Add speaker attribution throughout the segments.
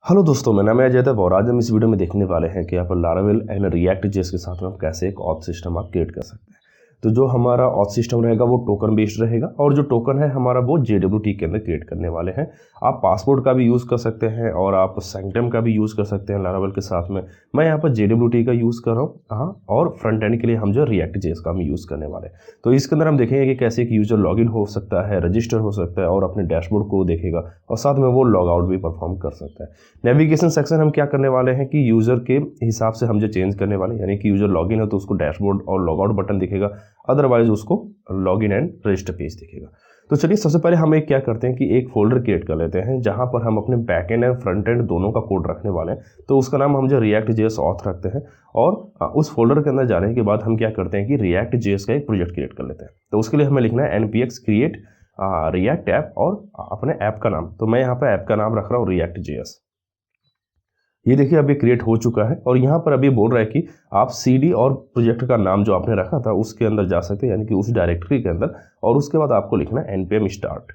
Speaker 1: Hello दोस्तों, मेरा नाम है अजय देव और आज हम इस वीडियो में देखने वाले हैं कि यहाँ पर लारावेल एंड रिएक्ट जेएस के साथ में हम कैसे एक ऑथ सिस्टम आप क्रिएट कर सकते हैं। तो जो हमारा ऑथ सिस्टम रहेगा वो टोकन बेस्ड रहेगा और जो टोकन है हमारा वो JWT के अंदर क्रिएट करने वाले हैं। आप पासपोर्ट का भी यूज़ कर सकते हैं और आप सैंक्टम का भी यूज़ कर सकते हैं लारावेल के साथ में। मैं यहाँ पर JWT का यूज़ कर रहा हूँ। हाँ, और फ्रंट एंड के लिए हम जो रिएक्ट जेएस का हम यूज़ करने वाले हैं। तो इसके अंदर हम देखेंगे कि कैसे एक यूज़र लॉगिन हो सकता है, रजिस्टर हो सकता है और अपने डैशबोर्ड को देखेगा और साथ में वो लॉग आउट भी परफॉर्म कर सकता है। नेविगेशन सेक्शन हम क्या करने वाले हैं कि यूज़र के हिसाब से हम जो चेंज करने वाले हैं, यानी कि यूज़र लॉगिन है तो उसको डैशबोर्ड और लॉग आउट बटन दिखेगा, अदरवाइज उसको लॉगिन एंड रजिस्टर पेज दिखेगा। तो चलिए सबसे पहले हम एक क्या करते हैं कि एक फोल्डर क्रिएट कर लेते हैं जहां पर हम अपने back and and front end दोनों का कोड रखने वाले हैं। तो उसका नाम हम जो रिएक्ट जेएस ऑथ रखते हैं और उस फोल्डर के अंदर जाने के बाद हम क्या करते हैं कि रिएक्ट जेएस का एक प्रोजेक्ट क्रिएट कर लेते हैं। तो उसके लिए हमें लिखना है npx क्रिएट रिएक्ट ऐप और अपने ऐप का नाम। तो मैं यहाँ पर ऐप का नाम रख रहा हूँ रिएक्ट जेएस। ये देखिए अभी क्रिएट हो चुका है और यहाँ पर अभी बोल रहा है कि आप CD और प्रोजेक्ट का नाम जो आपने रखा था उसके अंदर जा सकते हैं, यानी कि उस डायरेक्टरी के अंदर, और उसके बाद आपको लिखना है npm start।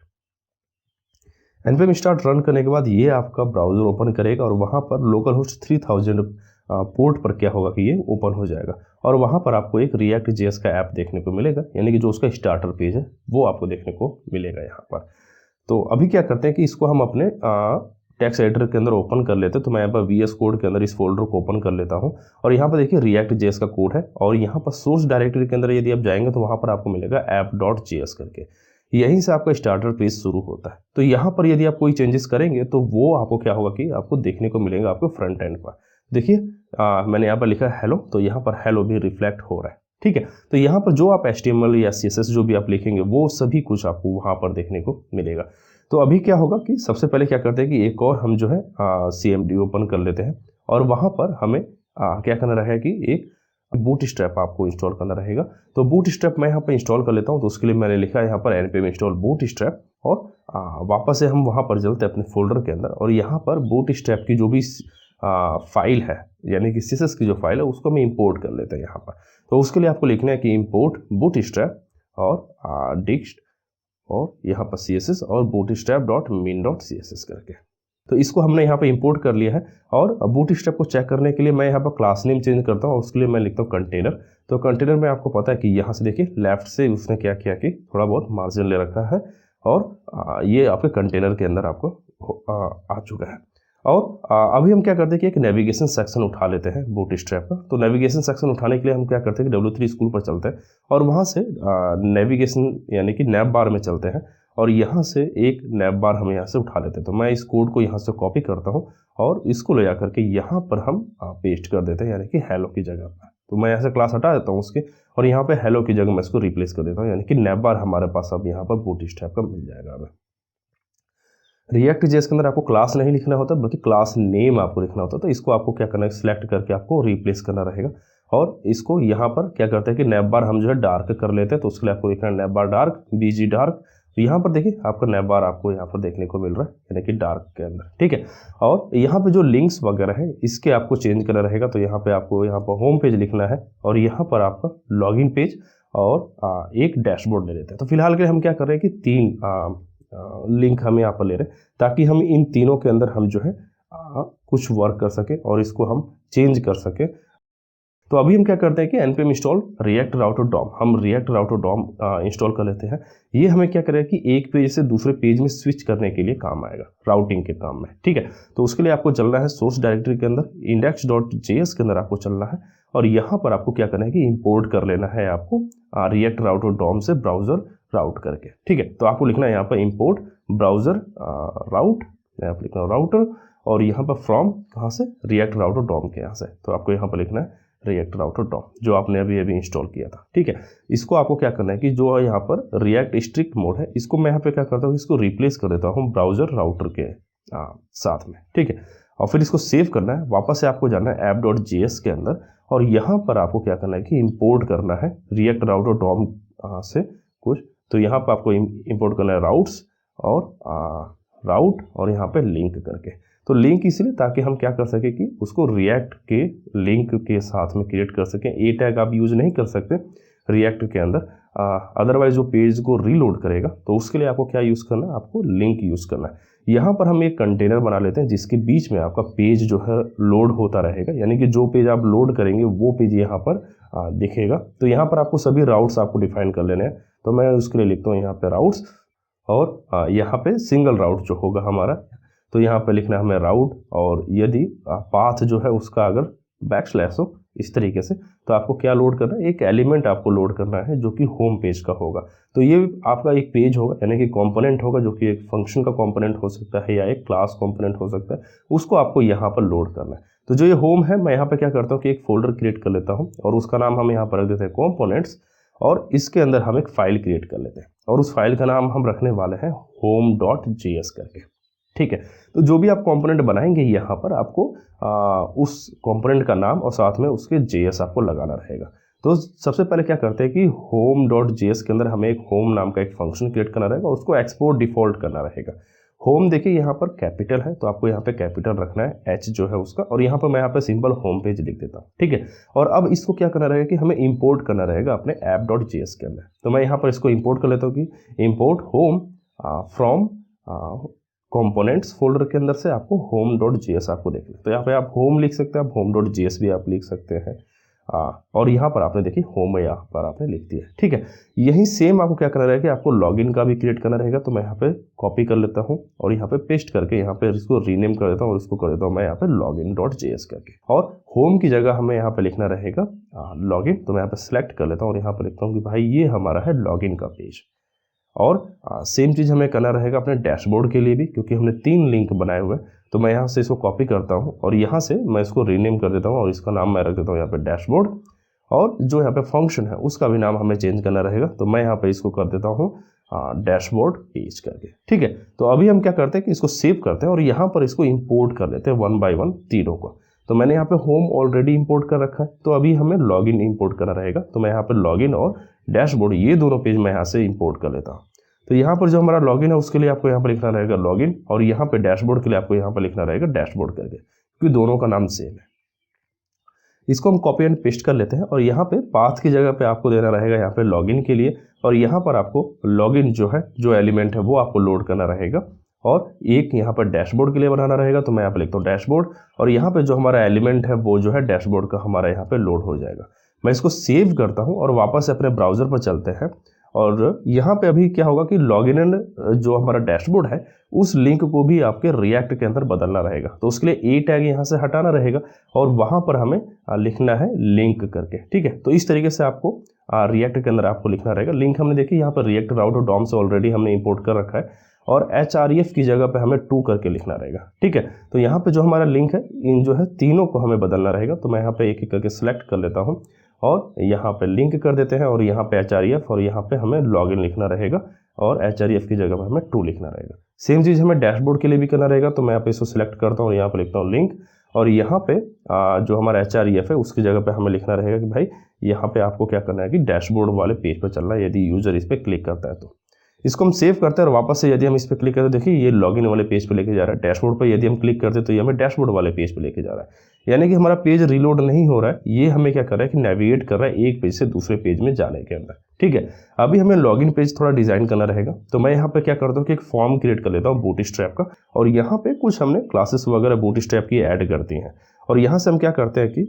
Speaker 1: npm start run करने के बाद ये आपका ब्राउजर ओपन करेगा और वहाँ पर लोकल होस्ट 3000 पोर्ट पर क्या होगा कि ये ओपन हो जाएगा और वहाँ पर आपको एक रिएक्ट जेएस का ऐप देखने को मिलेगा, यानी कि जो उसका स्टार्टर पेज है वो आपको देखने को मिलेगा यहाँ पर। तो अभी क्या करते हैं कि इसको हम अपने टेक्स्ट एडिटर के अंदर ओपन कर लेते हैं। तो मैं यहाँ पर VS कोड के अंदर इस फोल्डर को ओपन कर लेता हूँ और यहाँ पर देखिए रिएक्ट जेएस का कोड है और यहाँ पर सोर्स डायरेक्टरी के अंदर यदि आप जाएंगे तो वहाँ पर आपको मिलेगा app.js करके। यहीं से आपका स्टार्टर पेज शुरू होता है। तो यहाँ पर यदि आप कोई चेंजेस करेंगे तो वो आपको क्या होगा कि आपको देखने को मिलेगा आपको फ्रंट एंड पर। देखिए मैंने यहाँ पर लिखा है हेलो, तो यहाँ पर हेलो भी रिफ्लेक्ट हो रहा है। ठीक है, तो यहाँ पर जो आप HTML या CSS जो भी आप लिखेंगे वो सभी कुछ आपको वहाँ पर देखने को मिलेगा। तो अभी क्या होगा कि सबसे पहले क्या करते हैं कि एक और हम जो है CMD ओपन कर लेते हैं और वहाँ पर हमें क्या करना रहेगा कि एक बूटस्ट्रैप आपको इंस्टॉल करना रहेगा। तो बूटस्ट्रैप मैं यहाँ पर इंस्टॉल कर लेता हूँ। तो उसके लिए मैंने लिखा है यहाँ पर npm इंस्टॉल बूटस्ट्रैप और वापस से हम वहाँ पर चलते हैं अपने फोल्डर के अंदर और यहाँ पर बूटस्ट्रैप की जो भी फाइल है, यानी कि CSS की जो फाइल है उसको हम इंपोर्ट कर लेते हैं यहाँ पर। तो उसके लिए आपको लिखना है कि इंपोर्ट बूटस्ट्रैप और डिक्स्ट और यहाँ पर CSS और bootstrap.min.css करके। तो इसको हमने यहाँ पे इंपोर्ट कर लिया है और बूटस्ट्रैप को चेक करने के लिए मैं यहाँ पर क्लास नेम चेंज करता हूँ। उसके लिए मैं लिखता हूँ कंटेनर। तो कंटेनर में आपको पता है कि यहाँ से देखिए लेफ्ट से उसने क्या किया कि थोड़ा बहुत मार्जिन ले रखा है और ये आपके कंटेनर के अंदर आपको आ चुका है। और अभी हम क्या करते हैं कि एक नेविगेशन सेक्शन उठा लेते हैं बूटस्ट्रैप का। तो नेविगेशन सेक्शन उठाने के लिए हम क्या करते हैं कि W3 स्कूल पर चलते हैं और वहाँ से नेविगेशन यानी कि नैप बार में चलते हैं और यहाँ से एक नैप बार हम यहाँ से उठा लेते हैं। तो मैं इस कोड को यहाँ से कॉपी करता हूँ और इसको ले जाकर के यहाँ पर हम पेस्ट कर देते हैं, यानी कि हेलो की जगह पर। तो मैं यहाँ से क्लास हटा देता हूँ उसके और यहाँ पे हेलो की जगह मैं इसको रिप्लेस कर देता हूँ, यानी कि नैप बार हमारे पास अब यहाँ पर बूटस्ट्रैप का मिल जाएगा हमें। रिएक्ट जेएस के अंदर आपको क्लास नहीं लिखना होता बल्कि क्लास नेम आपको लिखना होता है। तो इसको आपको क्या करना है, सिलेक्ट करके आपको रिप्लेस करना रहेगा और इसको यहाँ पर क्या करते हैं कि नैप बार हम जो है डार्क कर लेते हैं। तो उसके लिए आपको लिखना है नैप बार डार्क BG डार्क। तो यहाँ पर देखिए आपका नैप बार आपको यहाँ पर देखने को मिल रहा है, यानी कि डार्क के अंदर। ठीक है, और यहाँ पे जो लिंक्स वगैरह है इसके आपको चेंज करना रहेगा। तो यहाँ पे आपको यहाँ पर होम पेज लिखना है और यहाँ पर आपका लॉगिन पेज और एक डैशबोर्ड ले लेते हैं। तो फिलहाल के लिए हम क्या कर रहे हैं कि 3 लिंक हम यहाँ पर ले रहे हैं ताकि हम इन तीनों के अंदर हम जो है कुछ वर्क कर सके और इसको हम चेंज कर सके। तो अभी हम क्या करते हैं कि npm install react router DOM, हम रिएक्ट राउटर डॉम इंस्टॉल कर लेते हैं। ये हमें क्या करेगा कि एक पेज से दूसरे पेज में स्विच करने के लिए काम आएगा, राउटिंग के काम में। ठीक है, तो उसके लिए आपको चलना है सोर्स डायरेक्टरी के अंदर, index.js के अंदर आपको चलना है और यहाँ पर आपको क्या करना है कि इंपोर्ट कर लेना है आपको रिएक्ट राउटर डॉम से ब्राउजर राउट करके। ठीक है, तो आपको लिखना है यहाँ पर इंपोर्ट ब्राउजर राउट, मैं आप लिख रहा हूँ राउटर और यहाँ पर फ्रॉम कहाँ से, रिएक्ट राउटर डॉम के यहाँ से। तो आपको यहाँ पर लिखना है रिएक्ट राउटर डॉम जो आपने अभी इंस्टॉल किया था। ठीक है, इसको आपको क्या करना है कि जो यहाँ पर रिएक्ट स्ट्रिक्ट मोड है इसको मैं यहाँ पे क्या करता हूँ, इसको रिप्लेस कर देता हूँ ब्राउजर राउटर के साथ में। ठीक है, और फिर इसको सेव करना है। वापस से आपको जाना है app.js के अंदर और यहाँ पर आपको क्या करना है कि इंपोर्ट करना है रिएक्ट राउटर डॉम से कुछ। तो यहाँ पर आपको इंपोर्ट करना है राउट्स और राउट और यहाँ पे लिंक करके। तो लिंक इसलिए ताकि हम क्या कर सके कि उसको रिएक्ट के लिंक के साथ में क्रिएट कर सकें। ए टैग आप यूज नहीं कर सकते रिएक्ट के अंदर, अदरवाइज वो पेज को रीलोड करेगा। तो उसके लिए आपको क्या यूज़ करना है, आपको लिंक यूज़ करना है। यहाँ पर हम एक कंटेनर बना लेते हैं जिसके बीच में आपका पेज जो है लोड होता रहेगा, यानी कि जो पेज आप लोड करेंगे वो पेज यहाँ पर दिखेगा। तो यहाँ पर आपको सभी राउट्स आपको डिफाइन कर लेने हैं। तो मैं उसके लिए लिखता हूँ यहाँ पे राउट्स, और यहाँ पे सिंगल राउट जो होगा हमारा, तो यहाँ पे लिखना है हमें राउट, और यदि पाथ जो है उसका अगर बैकस्लैश हो इस तरीके से, तो आपको क्या लोड करना है, एक एलिमेंट आपको लोड करना है जो कि होम पेज का होगा। तो ये आपका एक पेज होगा, यानी कि कंपोनेंट होगा, जो कि एक फंक्शन का कंपोनेंट हो सकता है या एक क्लास कंपोनेंट हो सकता है, उसको आपको यहाँ पर लोड करना है। तो जो ये होम है, मैं यहाँ पे क्या करता हूँ कि एक फोल्डर क्रिएट कर लेता हूँ और उसका नाम हम यहाँ पर रख देते हैं कंपोनेंट्स, और इसके अंदर हम एक फाइल क्रिएट कर लेते हैं और उस फाइल का नाम हम रखने वाले हैं home.js करके। ठीक है, तो जो भी आप कंपोनेंट बनाएंगे यहाँ पर आपको उस कंपोनेंट का नाम और साथ में उसके JS आपको लगाना रहेगा। तो सबसे पहले क्या करते हैं कि home.js के अंदर हमें एक होम नाम का एक फंक्शन क्रिएट करना रहेगा और उसको एक्सपोर्ट डिफॉल्ट करना रहेगा। होम देखिए यहाँ पर कैपिटल है, तो आपको यहाँ पे कैपिटल रखना है, H जो है उसका, और यहाँ पर मैं यहाँ पे सिंपल होम पेज लिख देता हूँ। ठीक है, और अब इसको क्या करना रहेगा कि हमें इंपोर्ट करना रहेगा अपने app.js के अंदर। तो मैं यहाँ पर इसको इंपोर्ट कर लेता हूँ कि import home from components folder के अंदर से आपको home.js आपको देखना है। तो यहाँ पे आप होम लिख सकते हैं, आप home.js भी आप लिख सकते हैं, और यहाँ पर आपने देखिए होम यहाँ पर आपने लिख दिया। ठीक है, यही सेम आपको क्या करना रहेगा कि आपको लॉगिन का भी क्रिएट करना रहेगा। तो मैं यहाँ पे कॉपी कर लेता हूँ और यहाँ पे पेस्ट करके यहाँ पे इसको रीनेम कर देता हूँ और इसको कर देता हूँ मैं यहाँ पे login.js करके, और होम की जगह हमें यहाँ पे लिखना रहेगा लॉगिन। तो मैं यहाँ पे सिलेक्ट कर लेता हूँ और यहाँ पे लिखता हूँ कि भाई ये हमारा है लॉगिन का पेज। और सेम चीज़ हमें करना रहेगा अपने डैशबोर्ड के लिए भी, क्योंकि हमने 3 लिंक बनाए हुए हैं। तो मैं यहाँ से इसको कॉपी करता हूँ और यहाँ से मैं इसको रीनेम कर देता हूँ और इसका नाम मैं रख देता हूँ यहाँ पे डैशबोर्ड, और जो यहाँ पे फंक्शन है उसका भी नाम हमें चेंज करना रहेगा। तो मैं यहाँ पे इसको कर देता हूँ डैशबोर्ड पेज करके। ठीक है, तो अभी हम क्या करते हैं कि इसको सेव करते हैं और यहाँ पर इसको इम्पोर्ट कर लेते हैं 1 बाय 1 तीनों को। तो मैंने यहाँ पे होम ऑलरेडी इंपोर्ट कर रखा है, तो अभी हमें लॉगिन इंपोर्ट करना रहेगा। तो मैं यहाँ पे लॉगिन और डैशबोर्ड ये दोनों पेज मैं यहाँ से इंपोर्ट कर लेता हूँ। तो यहाँ पर जो हमारा लॉगिन है उसके लिए आपको यहाँ पर लिखना रहेगा लॉगिन, और यहाँ पे डैशबोर्ड के लिए आपको यहाँ पर लिखना रहेगा डैशबोर्ड करके, क्योंकि दोनों का नाम सेम है। इसको हम कॉपी एंड पेस्ट कर लेते हैं और यहाँ पे पाथ की जगह पे आपको देना रहेगा यहाँ पे लॉगिन के लिए, और यहाँ पर आपको लॉगिन जो है जो एलिमेंट है वो आपको लोड करना रहेगा, और एक यहाँ पर डैशबोर्ड के लिए बनाना रहेगा। तो मैं यहाँ पे लिखता हूँ डैशबोर्ड, और यहाँ पे जो हमारा एलिमेंट है वो जो है डैशबोर्ड का हमारा यहाँ पे लोड हो जाएगा। मैं इसको सेव करता हूँ और वापस अपने ब्राउजर पर चलते हैं, और यहाँ पे अभी क्या होगा कि लॉगिन एंड जो हमारा डैशबोर्ड है उस लिंक को भी आपके रिएक्ट के अंदर बदलना रहेगा। तो उसके लिए टैग यहाँ से हटाना रहेगा और वहाँ पर हमें लिखना है लिंक करके। ठीक है, तो इस तरीके से आपको रिएक्ट के अंदर आपको लिखना रहेगा लिंक। हमने देखिए यहाँ पर रिएक्ट राउट और डॉम से ऑलरेडी हमने इंपोर्ट कर रखा है, और href की जगह पे हमें 2 करके लिखना रहेगा। ठीक है, तो यहाँ पे जो हमारा लिंक है इन जो है तीनों को हमें बदलना रहेगा। तो मैं यहाँ पे एक एक करके सिलेक्ट कर लेता हूँ और यहाँ पे लिंक कर देते हैं, और यहाँ पे href, और यहाँ पे हमें लॉगिन लिखना रहेगा, और href की जगह पे हमें 2 लिखना रहेगा। सेम चीज़ हमें डैशबोर्ड के लिए भी करना रहेगा। तो मैं यहाँ पे इसको सिलेक्ट करता हूँ और यहाँ पे लिखता हूँ लिंक, और यहाँ पे जो हमारा href है उसकी जगह पे हमें लिखना रहेगा कि भाई यहाँ पे आपको क्या करना है कि डैशबोर्ड वाले पेज पर चलना है यदि यूज़र इस पर क्लिक करता है। तो इसको हम सेव करते हैं और वापस से यदि हम इस पर क्लिक करते हैं, देखिए ये लॉगिन वाले पेज पे लेके जा रहा है। डैशबोर्ड पर यदि हम क्लिक करते हैं तो ये हमें डैशबोर्ड वाले पेज पे लेके जा रहा है, यानी कि हमारा पेज रीलोड नहीं हो रहा है, ये हमें क्या कर रहा है कि नेविगेट कर रहा है एक पेज से दूसरे पेज में जाने के अंदर। ठीक है, अभी हमें लॉगिन पेज थोड़ा डिजाइन करना रहेगा। तो मैं यहाँ पे क्या करता हूँ कि एक फॉर्म क्रिएट कर लेता हूँ बूटस्ट्रैप का, और यहाँ पे कुछ हमने क्लासेस वगैरह बूटस्ट्रैप की ऐड करती हैं, और यहाँ से हम क्या करते हैं कि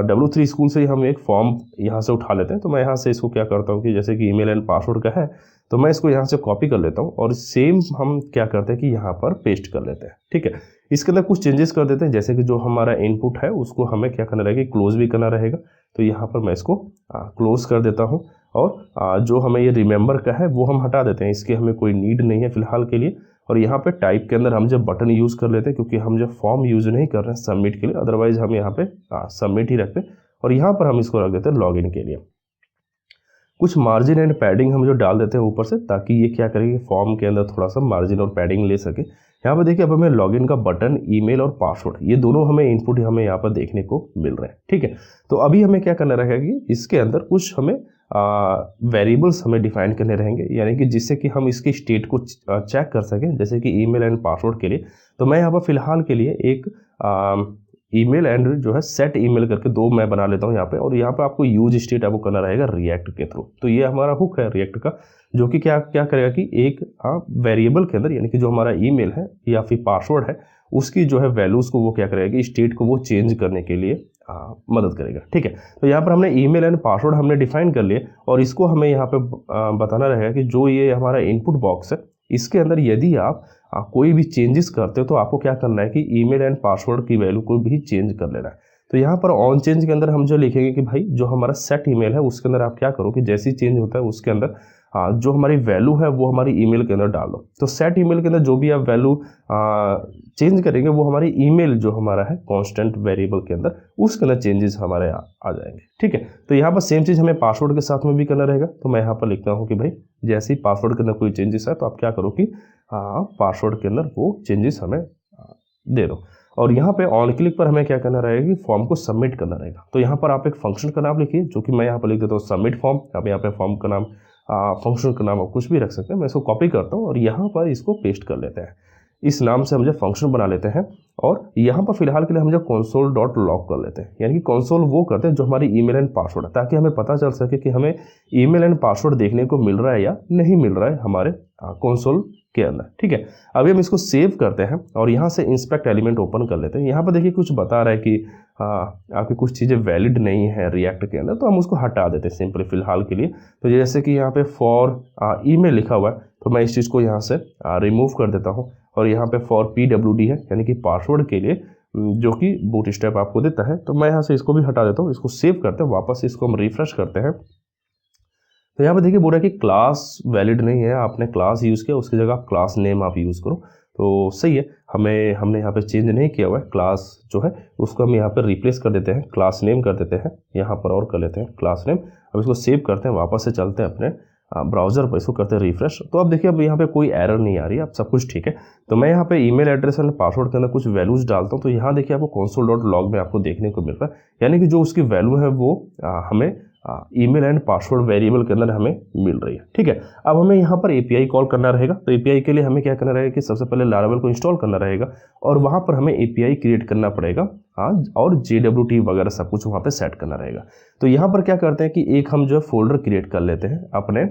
Speaker 1: W3 स्कूल से हम एक फॉर्म यहाँ से उठा लेते हैं। तो मैं यहाँ से इसको क्या करता हूँ कि जैसे कि ईमेल एंड पासवर्ड का है, तो मैं इसको यहाँ से कॉपी कर लेता हूँ और सेम हम क्या करते हैं कि यहाँ पर पेस्ट कर लेते हैं। ठीक है, इसके अंदर कुछ चेंजेस कर देते हैं, जैसे कि जो हमारा इनपुट है उसको हमें क्या करना रहेगा, क्लोज भी करना रहेगा। तो यहाँ पर मैं इसको क्लोज कर देता हूँ, और जो हमें ये रिमेंबर का है वो हम हटा देते हैं, इसकी हमें कोई नीड नहीं है फिलहाल के लिए। और यहाँ पे टाइप के अंदर हम जब बटन यूज़ कर लेते हैं, क्योंकि हम जब फॉर्म यूज़ नहीं कर रहे हैं सबमिट के लिए, अदरवाइज हम यहाँ पे सबमिट ही रखते हैं, और यहाँ पर हम इसको रख देते हैं लॉगिन के लिए। कुछ मार्जिन एंड पैडिंग हम जो डाल देते हैं ऊपर से, ताकि ये क्या करेंगे फॉर्म के अंदर थोड़ा सा मार्जिन और पैडिंग ले सके। यहाँ पर देखिए अब हमें लॉगिन का बटन, ईमेल और पासवर्ड ये दोनों हमें इनपुट हमें यहाँ पर देखने को मिल रहे हैं। ठीक है, तो अभी हमें क्या करना रहेगा कि इसके अंदर कुछ हमें वेरिएबल्स हमें डिफाइन करने रहेंगे, यानी कि जिससे कि हम इसकी स्टेट को चेक कर सकें, जैसे कि ईमेल एंड पासवर्ड के लिए। तो मैं यहाँ पर फिलहाल के लिए एक ईमेल एंड जो है सेट ईमेल करके दो मैं बना लेता हूँ यहाँ पे, और यहाँ पे आपको यूज स्टेट आपको करना रहेगा रिएक्ट के थ्रू। तो ये हमारा हुक है रिएक्ट का, जो कि क्या क्या करेगा कि एक वेरिएबल के अंदर, यानी कि जो हमारा ईमेल है या फिर पासवर्ड है, उसकी जो है वैल्यूज़ को वो क्या करेगा कि स्टेट को वो चेंज करने के लिए मदद करेगा। ठीक है, तो यहाँ पर हमने ईमेल एंड पासवर्ड हमने डिफाइन कर लिए, और इसको हमें यहाँ पे बताना रहेगा कि जो ये हमारा इनपुट बॉक्स है, इसके अंदर यदि आप कोई भी चेंजेस करते हो तो आपको क्या करना है कि ईमेल एंड पासवर्ड की वैल्यू को भी चेंज कर लेना है। तो यहाँ पर ऑन चेंज के अंदर हम जो लिखेंगे कि भाई जो हमारा सेट ईमेल है उसके अंदर आप क्या करो कि जैसे ही चेंज होता है उसके अंदर जो हमारी वैल्यू है वो हमारी ईमेल के अंदर डाल दो। तो सेट ईमेल के अंदर जो भी आप वैल्यू चेंज करेंगे वो हमारी ईमेल जो हमारा है कांस्टेंट वेरिएबल के अंदर, उसके अंदर चेंजेस हमारे आ जाएंगे। ठीक है, तो यहाँ पर सेम चीज़ हमें पासवर्ड के साथ में भी करना रहेगा। तो मैं यहाँ पर लिखता हूँ कि भाई जैसे ही पासवर्ड के अंदर कोई चेंजेस है तो आप क्या करो कि पासवर्ड के अंदर वो चेंजेस हमें दे दो। और यहाँ पे ऑन क्लिक पर हमें क्या करना रहेगा कि फॉर्म को सबमिट करना रहेगा। तो यहाँ पर आप एक फंक्शन का नाम लिखिए, जो कि मैं यहाँ पर लिख देता हूँ सबमिट फॉर्म। आप यहाँ पे फॉर्म का नाम फंक्शन का नाम आप कुछ भी रख सकते हैं। मैं इसको कॉपी करता हूँ और यहाँ पर इसको पेस्ट कर लेते हैं। इस नाम से हम जो फंक्शन बना लेते हैं, और यहाँ पर फिलहाल के लिए हम जो console.log कर लेते हैं, यानी कि कंसोल वो करते हैं जो हमारी ईमेल एंड पासवर्ड है, ताकि हमें पता चल सके कि हमें ईमेल एंड पासवर्ड देखने को मिल रहा है या नहीं मिल रहा है हमारे कंसोल के अंदर। ठीक है, अभी हम इसको सेव करते हैं और यहाँ से इंस्पेक्ट एलिमेंट ओपन कर लेते हैं। यहाँ पर देखिए कुछ बता रहा है कि आपकी कुछ चीज़ें वैलिड नहीं है रिएक्ट के अंदर, तो हम उसको हटा देते हैं सिंपली फिलहाल के लिए। तो जैसे कि यहाँ पे फॉर ईमेल लिखा हुआ है, तो मैं इस चीज़ को यहाँ से रिमूव कर देता हूँ, और यहाँ पे फॉर PWD है, यानी कि पासवर्ड के लिए, जो कि बूटस्ट्रैप आपको देता है। तो मैं यहाँ से इसको भी हटा देता हूँ। इसको सेव करते हैं, वापस इसको हम रिफ्रेश करते हैं। तो यहाँ पे देखिए बोल रहा है कि क्लास वैलिड नहीं है, आपने क्लास यूज़ किया, उसकी जगह आप क्लास नेम आप यूज़ करो। तो सही है, हमने यहाँ पे चेंज नहीं किया हुआ है। क्लास जो है उसको हम यहाँ पर रिप्लेस कर देते हैं, क्लास नेम कर देते हैं, यहाँ पर और कर लेते हैं क्लास नेम। अब इसको सेव करते हैं, वापस से चलते हैं अपने ब्राउज़र पर, इसको करते हैं रिफ्रेश। तो अब देखिए अब यहाँ पे कोई एरर नहीं आ रही है, अब सब कुछ ठीक है। तो मैं यहाँ पे ईमेल एड्रेस एंड पासवर्ड के अंदर कुछ वैल्यूज़ डालता हूँ। तो यहाँ देखिए आपको console.log में आपको देखने को मिल रहा है, यानी कि जो उसकी वैल्यू है वो हमें ईमेल एंड पासवर्ड वेरिएबल के अंदर हमें मिल रही है। ठीक है, अब हमें यहाँ पर API कॉल करना रहेगा। तो API के लिए हमें क्या करना रहेगा कि सबसे पहले लारावेल को इंस्टॉल करना रहेगा, और वहाँ पर हमें API क्रिएट करना पड़ेगा, और JWT वगैरह सब कुछ वहाँ पे सेट करना रहेगा। तो यहाँ पर क्या करते हैं कि एक हम जो है फोल्डर क्रिएट कर लेते हैं अपने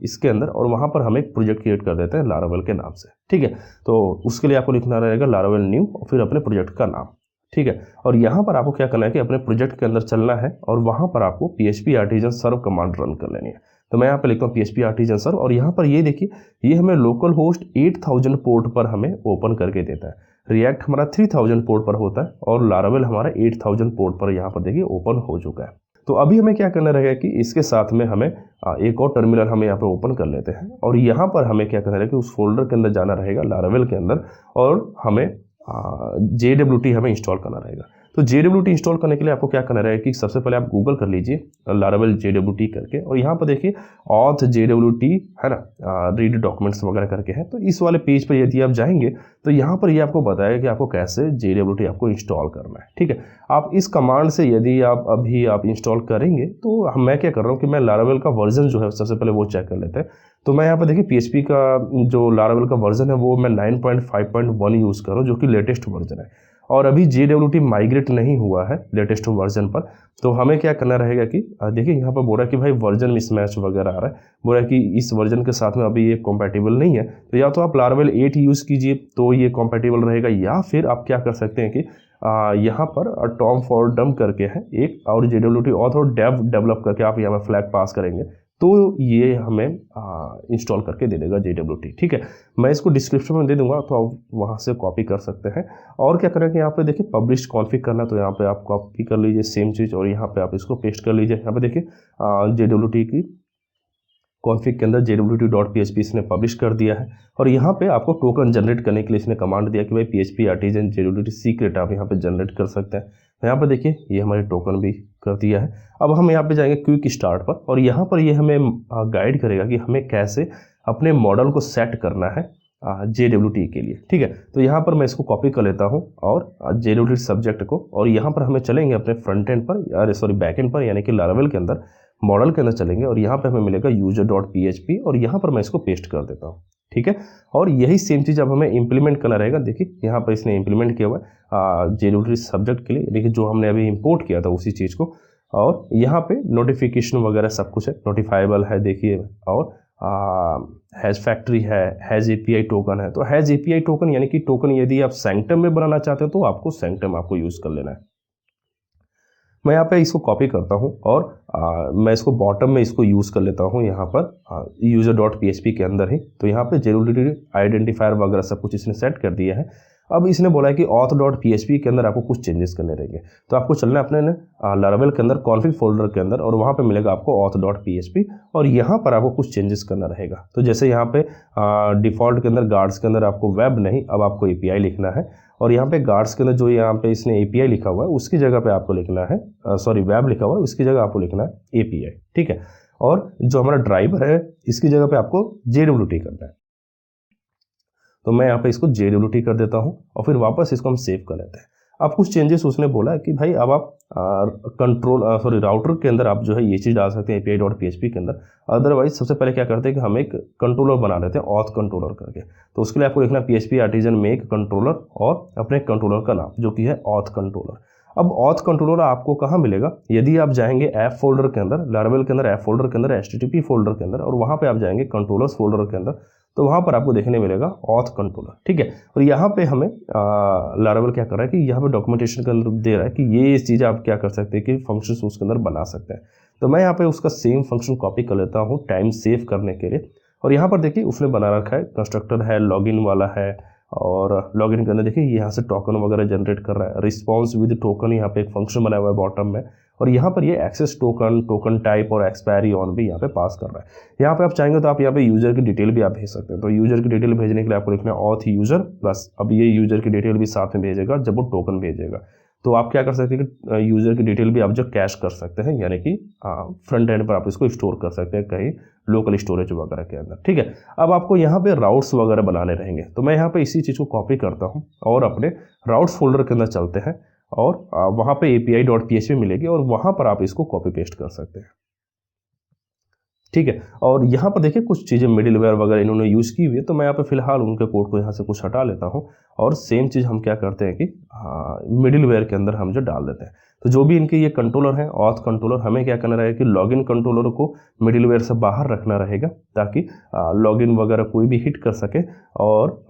Speaker 1: इसके अंदर, और वहाँ पर हम एक प्रोजेक्ट क्रिएट कर देते हैं लारावेल के नाम से। ठीक है, तो उसके लिए आपको लिखना रहेगा लारावेल न्यू और फिर अपने प्रोजेक्ट का नाम। ठीक है, और यहाँ पर आपको क्या करना है कि अपने प्रोजेक्ट के अंदर चलना है, और वहाँ पर आपको PHP आर्टिजन सर्व कमांड रन कर लेनी है। तो मैं यहाँ पे लिखता हूँ PHP आर्टिजन सर्व, और यहाँ पर ये देखिए ये हमें लोकल होस्ट 8000 पोर्ट पर हमें ओपन करके देता है। रिएक्ट हमारा 3000 पोर्ट पर होता है, और लारावेल हमारा 8000 पोर्ट पर यहाँ पर देखिए ओपन हो चुका है। तो अभी हमें क्या करना रहेगा कि इसके साथ में हमें एक और टर्मिनल हमें यहाँ पे ओपन कर लेते हैं, और यहाँ पर हमें क्या करना रहेगा कि उस फोल्डर के अंदर जाना रहेगा लारावेल के अंदर, और हमें JWT हमें इंस्टॉल करना रहेगा। तो JWT इंस्टॉल करने के लिए आपको क्या करना रहेगा कि सबसे पहले आप गूगल कर लीजिए लारावेल JWT करके, और यहाँ पर देखिए ऑथ JWT है ना, रीड डॉक्यूमेंट्स वगैरह करके है। तो इस वाले पेज पर यदि आप जाएंगे तो यहाँ पर ये आपको बताएगा कि आपको कैसे JWT आपको इंस्टॉल करना है। ठीक है, आप इस कमांड से यदि आप अभी आप इंस्टॉल करेंगे, तो मैं क्या कर रहा हूँ कि मैं लारावेल का वर्जन जो है सबसे पहले वो चेक कर लेते हैं। तो मैं यहाँ पर देखिए PHP का जो लारावेल का वर्जन है वो मैं 9.5.1 यूज़ कर रहा हूँ, जो कि लेटेस्ट वर्जन है, और अभी JWT माइग्रेट नहीं हुआ है लेटेस्ट वर्जन पर। तो हमें क्या करना रहेगा कि देखिए यहाँ पर बोल रहा है कि भाई वर्जन मिसमैच वगैरह आ रहा है, बोल रहा है कि इस वर्जन के साथ में अभी ये कॉम्पैटिबल नहीं है। तो या तो आप लारावेल 8 यूज़ कीजिए तो ये कॉम्पैटिबल रहेगा, या फिर आप क्या कर सकते हैं कि यहाँ पर टॉम फॉर डम करके है एक, और JWT ऑथ और डेवलप करके आप यहाँ पर फ्लैग पास करेंगे तो ये हमें इंस्टॉल करके दे देगा JWT। ठीक है, मैं इसको डिस्क्रिप्शन में दे दूंगा, तो आप वहाँ से कॉपी कर सकते हैं। और क्या करेंगे यहाँ पे देखिए पब्लिश कॉन्फ़िग करना, तो यहाँ पे आप कॉपी कर लीजिए सेम चीज़, और यहाँ पे आप इसको पेस्ट कर लीजिए। यहाँ पे देखिए JWT की कॉन्फ़िग के अंदर JWT.php इसने पब्लिश कर दिया है, और यहाँ पे आपको टोकन जनरेट करने के लिए इसने कमांड दिया कि भाई PHP आर्टिजन JWT सीक्रेट आप यहाँ पे जनरेट कर सकते हैं। तो यहाँ पे देखिए ये हमारे टोकन भी कर दिया है। अब हम यहाँ पे जाएंगे क्विक स्टार्ट पर, और यहाँ पर ये हमें गाइड करेगा कि हमें कैसे अपने मॉडल को सेट करना है JWT के लिए। ठीक है, तो यहाँ पर मैं इसको कॉपी कर लेता हूँ और JWT सब्जेक्ट को, और यहाँ पर हमें चलेंगे अपने फ्रंट एंड पर, सॉरी बैक एंड पर, यानी कि लारावेल के अंदर मॉडल के अंदर चलेंगे, और यहाँ पे हमें मिलेगा user.php, और यहाँ पर मैं इसको पेस्ट कर देता हूँ। ठीक है। और यही सेम चीज़ अब हमें इंप्लीमेंट करना रहेगा। देखिए यहाँ पर इसने इंप्लीमेंट किया हुआ है जेरोटरी सब्जेक्ट के लिए, देखिए जो हमने अभी इंपोर्ट किया था उसी चीज़ को। और यहाँ पे नोटिफिकेशन वगैरह सब कुछ है, नोटिफाइबल है देखिए, और हैज़ फैक्ट्री है, हैज़ एपीआई टोकन है। तो हैज़ एपीआई टोकन यानी कि टोकन यदि आप सैंक्टम में बनाना चाहते हो तो आपको सैंक्टम आपको यूज़ कर लेना है। मैं यहाँ पे इसको कॉपी करता हूँ और मैं इसको बॉटम में इसको यूज़ कर लेता हूँ यहाँ पर user.php के अंदर ही। तो यहाँ पे जेरोटरी आइडेंटिफायर वगैरह सब कुछ इसने सेट कर दिया है। अब इसने बोला है कि auth.php के अंदर आपको कुछ चेंजेस करने रहेंगे। तो आपको चलना है अपने लारावेल के अंदर कॉन्फ़िग फोल्डर के अंदर, और वहाँ पे मिलेगा आपको auth.php, और यहाँ पर आपको कुछ चेंजेस करना रहेगा। तो जैसे यहाँ पे डिफ़ॉल्ट के अंदर गार्ड्स के अंदर आपको वेब नहीं, अब आपको एपीआई लिखना है। और यहाँ पे गार्ड्स के अंदर जो यहाँ पे इसने एपीआई लिखा हुआ है उसकी जगह पे आपको लिखना है वेब लिखा हुआ है उसकी जगह आपको लिखना है एपीआई, ठीक है। और जो हमारा ड्राइवर है इसकी जगह पे आपको जेडब्ल्यूटी करना है। तो मैं यहाँ पे इसको जेडब्ल्यूटी कर देता हूँ और फिर वापस इसको हम सेव कर लेते हैं। अब कुछ चेंजेस उसने बोला है कि भाई अब आप राउटर के अंदर आप जो है ये चीज़ डाल सकते हैं api.php के अंदर। अदरवाइज सबसे पहले क्या करते हैं कि हम एक कंट्रोलर बना लेते हैं ऑथ कंट्रोलर करके। तो उसके लिए आपको लिखना php आर्टिजन मेक कंट्रोलर और अपने कंट्रोलर का नाम जो कि है ऑथ कंट्रोलर। अब ऑथ कंट्रोलर आपको कहाँ मिलेगा? यदि आप जाएंगे ऐप फोल्डर के अंदर, लारावेल के अंदर ऐप फोल्डर के अंदर, http फोल्डर के अंदर, और वहाँ पे आप जाएंगे कंट्रोलर्स फोल्डर के अंदर, तो वहाँ पर आपको देखने मिलेगा ऑथ कंट्रोलर, ठीक है। और यहाँ पे हमें लारावेल क्या कर रहा है कि यहाँ पे डॉक्यूमेंटेशन के अंदर दे रहा है कि ये चीज़ आप क्या कर सकते हैं कि फंक्शंस उसके अंदर बना सकते हैं। तो मैं यहाँ पे उसका सेम फंक्शन कॉपी कर लेता हूँ टाइम सेव करने के लिए। और यहाँ पर देखिए उसने बना रखा है कंस्ट्रक्टर है, लॉगिन वाला है, और लॉगिन के अंदर देखिए यहाँ से टोकन वगैरह जनरेट कर रहा है। रिस्पॉन्स विद टोकन यहाँ पे एक फंक्शन बनाया हुआ है बॉटम में, और यहाँ पर ये एक्सेस टोकन, टोकन टाइप और एक्सपायरी ऑन भी यहाँ पे पास कर रहा है। यहाँ पे आप चाहेंगे तो आप यहाँ पे यूजर की डिटेल भी आप भेज सकते हैं। तो यूजर की डिटेल भेजने के लिए आपको लिखना है ऑथ यूजर प्लस, अब ये यूजर की डिटेल भी साथ में भेजेगा जब वो टोकन भेजेगा। तो आप क्या कर सकते हैं कि यूजर की डिटेल भी आप जो कैश कर सकते हैं, यानी कि फ्रंट एंड पर आप इसको स्टोर कर सकते हैं कहीं लोकल स्टोरेज वगैरह के अंदर, ठीक है। अब आपको यहाँ पे राउट्स वगैरह बनाने रहेंगे। तो मैं यहाँ पे इसी चीज़ को कॉपी करता हूँ और अपने राउट्स फोल्डर के अंदर चलते हैं, और वहाँ पे api.php मिलेगी और वहाँ पर आप इसको कॉपी पेस्ट कर सकते हैं, ठीक है। और यहाँ पर देखिए कुछ चीज़ें मिडिलवेयर वगैरह इन्होंने यूज़ की हुई है। तो मैं यहाँ पे फिलहाल उनके कोड को यहाँ से कुछ हटा लेता हूँ, और सेम चीज़ हम क्या करते हैं कि मिडिलवेयर के अंदर हम जो डाल देते हैं। तो जो भी इनके ये कंट्रोलर हैं ऑथ कंट्रोलर, हमें क्या करना रहेगा कि लॉगिन कंट्रोलर को मिडिलवेयर से बाहर रखना रहेगा ताकि लॉगिन वगैरह कोई भी हिट कर सके, और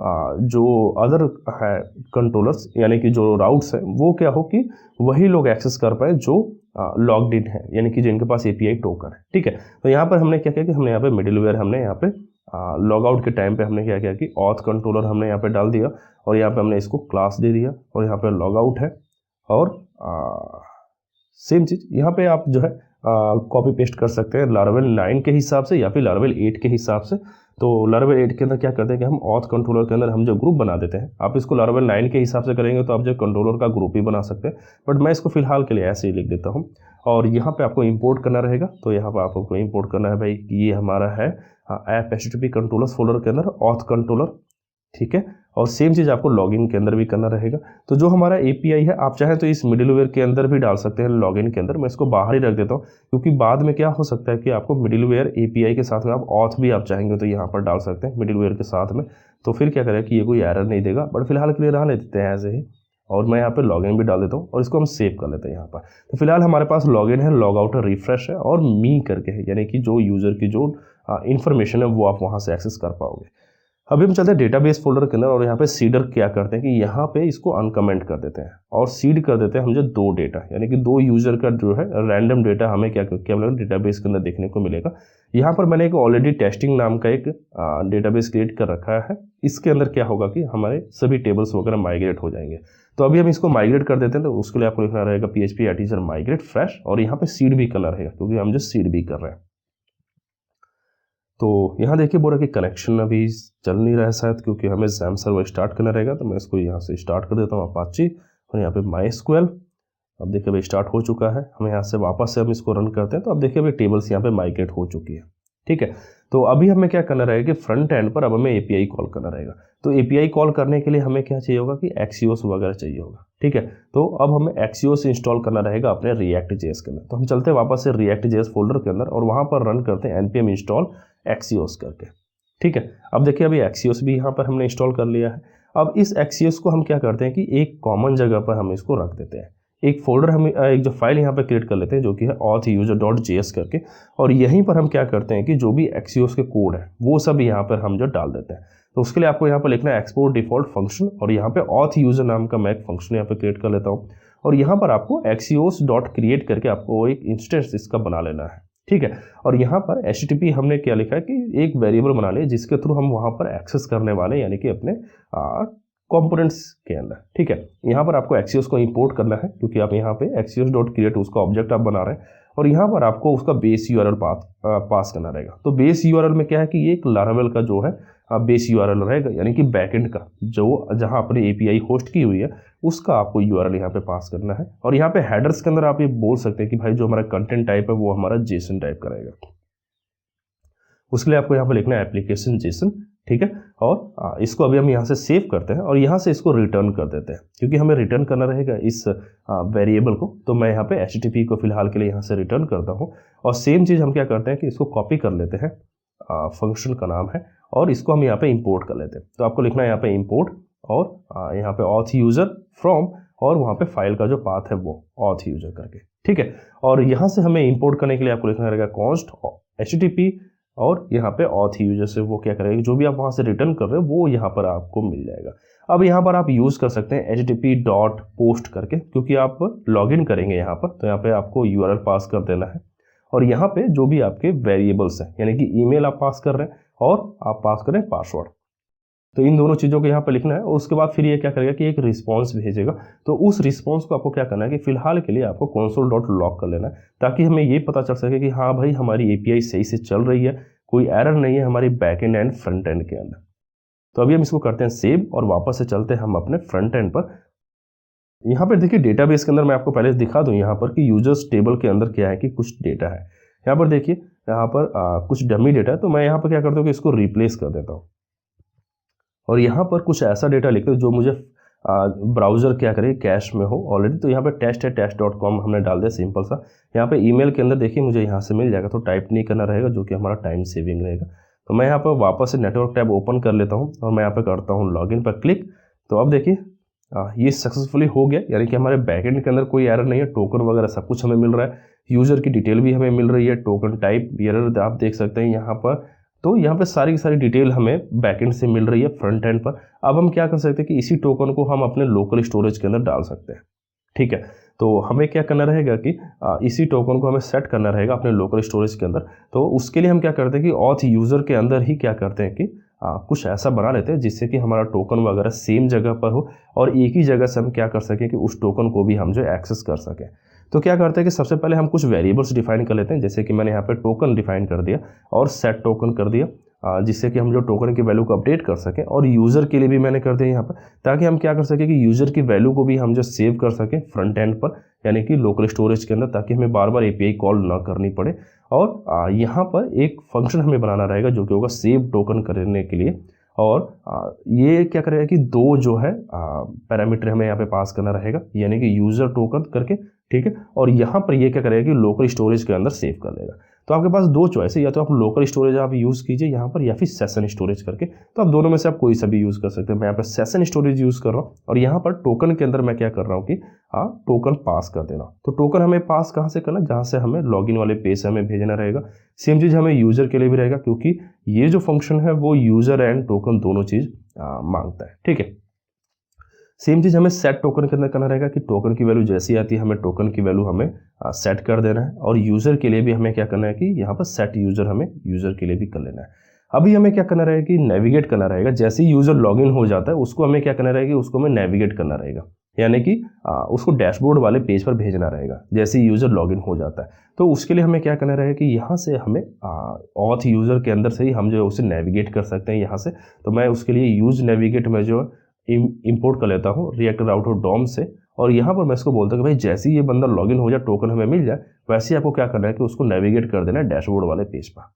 Speaker 1: जो अदर है कंट्रोलर्स यानी कि जो राउट्स हैं वो क्या हो कि वही लोग एक्सेस कर पाए जो लॉग्ड इन है, यानी कि जिनके पास एपीआई टोकन है, ठीक है। तो यहाँ पर हमने क्या किया कि हमने यहाँ पे मिडिलवेयर हमने यहाँ पे लॉग आउट के टाइम पे हमने क्या किया कि ऑथ कंट्रोलर हमने यहाँ पे डाल दिया, और यहाँ पे हमने इसको क्लास दे दिया, और यहाँ पे लॉग आउट है। और सेम चीज़ यहाँ पे आप जो है कॉपी पेस्ट कर सकते हैं लारावेल 9 के हिसाब से या फिर लारावेल 8 के हिसाब से। तो लारावेल 8 के अंदर क्या करते हैं कि हम ऑथ कंट्रोलर के अंदर हम जो ग्रुप बना देते हैं, आप इसको लारावेल 9 के हिसाब से करेंगे तो आप जो कंट्रोलर का ग्रुप ही बना सकते हैं, बट मैं इसको फिलहाल के लिए ऐसे ही लिख देता हूँ। और यहाँ पे आपको इंपोर्ट करना रहेगा। तो यहाँ पर आपको इंपोर्ट करना है भाई, ये हमारा है ऐप http कंट्रोलर्स फोल्डर के अंदर ऑथ कंट्रोलर, ठीक है। और सेम चीज़ आपको लॉगिन के अंदर भी करना रहेगा। तो जो हमारा एपीआई है आप चाहें तो इस मिडिलवेयर के अंदर भी डाल सकते हैं लॉगिन के अंदर। मैं इसको बाहर ही रख देता हूँ क्योंकि बाद में क्या हो सकता है कि आपको मिडिलवेयर एपीआई के साथ में आप ऑथ भी आप चाहेंगे तो यहाँ पर डाल सकते हैं मिडिलवेयर के साथ में। तो फिर क्या करेगा कि ये कोई एरर नहीं देगा, बट फिलहाल के लिए रहने देते हैं ऐसे ही। और मैं यहाँ पे लॉगिन भी डाल देता हूँ और इसको हम सेव कर लेते हैं यहाँ पर। तो फिलहाल हमारे पास लॉगिन है, लॉग आउट है, रिफ्रेश है और मी करके है, यानी कि जो यूज़र की जो इन्फॉर्मेशन है वो आप वहाँ से एक्सेस कर पाओगे। अभी हम चलते हैं डेटाबेस फोल्डर के अंदर, और यहाँ पे सीडर क्या करते हैं कि यहाँ पे इसको अनकमेंट कर देते हैं और सीड कर देते हैं हम जो 2 डेटा, यानी कि 2 यूजर का जो है रैंडम डेटा हमें क्या मिलेगा डेटाबेस के अंदर देखने को मिलेगा। यहाँ पर मैंने एक ऑलरेडी टेस्टिंग नाम का एक डेटाबेस क्रिएट कर रखा है। इसके अंदर क्या होगा कि हमारे सभी टेबल्स वगैरह माइग्रेट हो जाएंगे। तो अभी हम इसको माइग्रेट कर देते हैं। तो उसके लिए आपको लिखना रहेगा PHP आर्टिजन माइग्रेट फ्रेश, और यहाँ पे सीड भी करना रहेगा क्योंकि हम जो सीड भी कर रहे हैं। तो यहाँ देखिए बोल रहा कि कनेक्शन अभी चल नहीं रहा है शायद, क्योंकि हमें XAMPP सर्वर स्टार्ट करना रहेगा। तो मैं इसको यहाँ से स्टार्ट कर देता हूँ अपाची, और यहाँ पे MySQL। अब देखिए अभी स्टार्ट हो चुका है। हम यहाँ से वापस से हम इसको रन करते हैं। तो अब देखिए अभी टेबल्स यहाँ पे माइग्रेट हो चुकी है, ठीक है। तो अभी हमें क्या करना रहेगा कि फ्रंट एंड पर अब हमें API कॉल करना रहेगा। तो API कॉल करने के लिए हमें क्या चाहिए होगा कि Axios वगैरह चाहिए होगा, ठीक है। तो अब हमें Axios इंस्टॉल करना रहेगा अपने React.js के अंदर। तो हम चलते हैं वापस से React.js फोल्डर के अंदर और वहाँ पर रन करते हैं npm install Axios करके, ठीक है। अब देखिए अभी एक्सियोस भी यहाँ पर हमने इंस्टॉल कर लिया है। अब इस एक्सियोस को हम क्या करते हैं कि एक कॉमन जगह पर हम इसको रख देते हैं। एक फोल्डर हम एक जो फाइल यहाँ पे क्रिएट कर लेते हैं जो कि है auth-user.js करके, और यहीं पर हम क्या करते हैं कि जो भी एक्सियोस के कोड है वो सब यहाँ पर हम जो डाल देते हैं। तो उसके लिए आपको यहाँ पर लिखना है एक्सपोर्ट डिफॉल्ट फंक्शन, और यहाँ पे auth-user नाम का मैं एक फंक्शन यहाँ पे क्रिएट कर लेता हूँ, और यहाँ पर आपको axios.create करके आपको एक इंस्टेंस इसका बना लेना है। ठीक है। और यहाँ पर HTTP हमने क्या लिखा है कि एक वेरिएबल बना लिया जिसके थ्रू हम वहाँ पर एक्सेस करने वाले, यानी कि अपने कंपोनेंट्स के अंदर। ठीक है। यहाँ पर आपको एक्सियोस को इंपोर्ट करना है क्योंकि आप यहाँ पे axios.create उसका ऑब्जेक्ट आप बना रहे हैं, और यहाँ पर आपको उसका बेस यूआरएल पास करना रहेगा। तो बेस यूआरएल में क्या है कि ये एक लारावेल का जो है बेस यूआरएल रहेगा, यानी कि बैकएंड का जो जहाँ अपने एपीआई होस्ट की हुई है उसका आपको यूआरएल यहाँ पे पास करना है। और यहाँ पे हेडर्स के अंदर आप ये बोल सकते हैं कि भाई जो हमारा कंटेंट टाइप है वो हमारा जेसन टाइप का रहेगा। उसके लिए आपको यहाँ पे लिखना है एप्लीकेशन जेसन। ठीक है। और इसको अभी हम यहाँ से सेव करते हैं और यहाँ से इसको रिटर्न कर देते हैं क्योंकि हमें रिटर्न करना रहेगा इस वेरिएबल को। तो मैं यहाँ पे HTTP को फिलहाल के लिए यहाँ से रिटर्न करता हूँ, और सेम चीज़ हम क्या करते हैं कि इसको कॉपी कर लेते हैं, फंक्शन का नाम है, और इसको हम यहाँ पे इंपोर्ट कर लेते हैं। तो आपको लिखना है यहाँ पे इंपोर्ट, और यहाँ पे auth-user फ्रॉम, और वहाँ पे फाइल का जो पाथ है वो auth-user करके। ठीक है। और यहाँ से हमें इंपोर्ट करने के लिए आपको लिखना रहेगा const HTTP, और यहाँ पे auth-user से वो क्या करेगा, जो भी आप वहाँ से रिटर्न कर रहे हो वो यहाँ पर आपको मिल जाएगा। अब यहाँ पर आप यूज़ कर सकते हैं http.post करके, क्योंकि आप लॉगिन करेंगे यहाँ पर, तो यहाँ पे आपको URL पास कर देना है, और यहाँ पे जो भी आपके वेरिएबल्स हैं, यानी कि ईमेल आप पास कर रहे हैं और आप पास करें पासवर्ड, तो इन दोनों चीज़ों को यहाँ पे लिखना है। और उसके बाद फिर ये क्या करेगा कि एक रिस्पांस भेजेगा। तो उस रिस्पांस को आपको क्या करना है कि फिलहाल के लिए आपको console.log कर लेना है, ताकि हमें ये पता चल सके कि हाँ भाई हमारी एपीआई सही से चल रही है, कोई एरर नहीं है हमारी back and and front end के अंदर। तो अभी हम इसको करते हैं सेव, और वापस से चलते हैं हम अपने फ्रंट एंड पर। यहाँ पर देखिए डेटाबेस के अंदर मैं आपको पहले दिखा दूँ यहाँ पर कि यूजर्स टेबल के अंदर क्या है कि कुछ डेटा है। यहाँ पर देखिए यहाँ पर कुछ डमी डेटा है, तो मैं यहाँ पर क्या करता हूँ कि इसको रिप्लेस कर देता हूँ, और यहाँ पर कुछ ऐसा डेटा लिखते हैं जो मुझे ब्राउज़र क्या करे कैश में हो ऑलरेडी। तो यहाँ पे टेस्ट है test.com हमने डाल दिया सिंपल सा। यहाँ पे ईमेल के अंदर देखिए मुझे यहाँ से मिल जाएगा, तो टाइप नहीं करना रहेगा, जो कि हमारा टाइम सेविंग रहेगा। तो मैं यहाँ पर वापस से नेटवर्क टैब ओपन कर लेता हूँ, और मैं यहाँ पे करता हूँ लॉगिन पर क्लिक। तो अब देखिए ये सक्सेसफुली हो गया, यानी कि हमारे बैकएंड के अंदर कोई एरर नहीं है, टोकन वगैरह सब कुछ हमें मिल रहा है, यूज़र की डिटेल भी हमें मिल रही है, टोकन टाइप एरर आप देख सकते हैं यहाँ पर। तो यहाँ पे सारी की सारी डिटेल हमें बैकएंड से मिल रही है फ्रंट एंड पर। अब हम क्या कर सकते हैं कि इसी टोकन को हम अपने लोकल स्टोरेज के अंदर डाल सकते हैं। ठीक है। तो हमें क्या करना रहेगा कि इसी टोकन को हमें सेट करना रहेगा अपने लोकल स्टोरेज के अंदर। तो उसके लिए हम क्या करते हैं कि auth-user के अंदर ही क्या करते हैं कि कुछ ऐसा बना लेते हैं जिससे कि हमारा टोकन वगैरह सेम जगह पर हो, और एक ही जगह से हम क्या कर सकें कि उस टोकन को भी हम जो एक्सेस कर सकें। तो क्या करते हैं कि सबसे पहले हम कुछ वेरिएबल्स डिफाइन कर लेते हैं, जैसे कि मैंने यहाँ पे टोकन डिफाइन कर दिया और सेट टोकन कर दिया, जिससे कि हम जो टोकन की वैल्यू को अपडेट कर सकें, और यूज़र के लिए भी मैंने कर दिया यहाँ पर, ताकि हम क्या कर सकें कि यूज़र की वैल्यू को भी हम जो सेव कर सकें फ्रंट एंड पर, यानी कि लोकल स्टोरेज के अंदर, ताकि हमें बार बार एपीआई कॉल ना करनी पड़े। और यहाँ पर एक फंक्शन हमें बनाना रहेगा जो कि होगा सेव टोकन करने के लिए, और ये क्या करेगा कि दो जो है पैरामीटर हमें यहाँ पे पास करना रहेगा, यानी कि यूज़र टोकन करके। ठीक है। और यहाँ पर ये क्या करेगा कि लोकल स्टोरेज के अंदर सेव कर लेगा। तो आपके पास दो चॉइस है, या तो आप लोकल स्टोरेज आप यूज़ कीजिए यहाँ पर, या फिर सेशन स्टोरेज करके। तो आप दोनों में से आप कोई सा भी यूज़ कर सकते हैं। मैं यहाँ पर सेशन स्टोरेज यूज़ कर रहा हूँ, और यहाँ पर टोकन के अंदर मैं क्या कर रहा हूँ कि टोकन पास कर देना। तो टोकन हमें पास कहाँ से करना, जहाँ से हमें लॉगिन वाले पेज से हमें भेजना रहेगा। सेम चीज़ हमें यूज़र के लिए भी रहेगा, क्योंकि ये जो फंक्शन है वो यूज़र एंड टोकन दोनों चीज़ मांगता है। ठीक है। सेम चीज़ हमें सेट टोकन के अंदर करना रहेगा कि टोकन की वैल्यू जैसी आती है हमें टोकन की वैल्यू हमें सेट कर देना है, और यूज़र के लिए भी हमें क्या करना है कि यहाँ पर सेट यूज़र हमें यूज़र के लिए भी कर लेना है। अभी हमें क्या करना रहेगा कि नेविगेट करना रहेगा। जैसे ही यूज़र लॉगिन हो जाता है उसको हमें क्या करना रहेगा कि उसको हमें नेविगेट करना रहेगा, यानी कि उसको डैशबोर्ड वाले पेज पर भेजना रहेगा जैसे ही यूज़र लॉगिन हो जाता है। तो उसके लिए हमें क्या करना रहेगा कि यहाँ से हमें auth-user के अंदर से ही हम जो है उसे नेविगेट कर सकते हैं यहाँ से। तो मैं उसके लिए यूज़ नेविगेट में जो इंपोर्ट कर लेता हूँ रिएक्ट राउटर डॉम से, और यहाँ पर मैं इसको बोलता हूँ कि भाई जैसे ही ये बंदा लॉगिन हो जाए टोकन हमें मिल जाए, वैसे ही आपको क्या करना है कि उसको नेविगेट कर देना है डैशबोर्ड वाले पेज पर।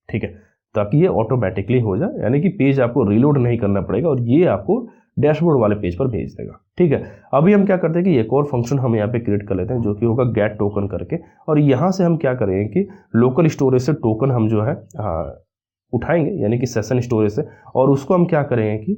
Speaker 1: ठीक है। ताकि ये ऑटोमेटिकली हो जाए, यानी कि पेज आपको रीलोड नहीं करना पड़ेगा, और ये आपको डैशबोर्ड वाले पेज पर भेज देगा। ठीक है। अभी हम क्या करते हैं कि एक और फंक्शन हम यहाँ पे क्रिएट कर लेते हैं जो कि होगा गेट टोकन करके, और यहाँ से हम क्या करेंगे कि लोकल स्टोरेज से टोकन हम जो है उठाएंगे यानी कि सेशन स्टोरेज से, और उसको हम क्या करेंगे कि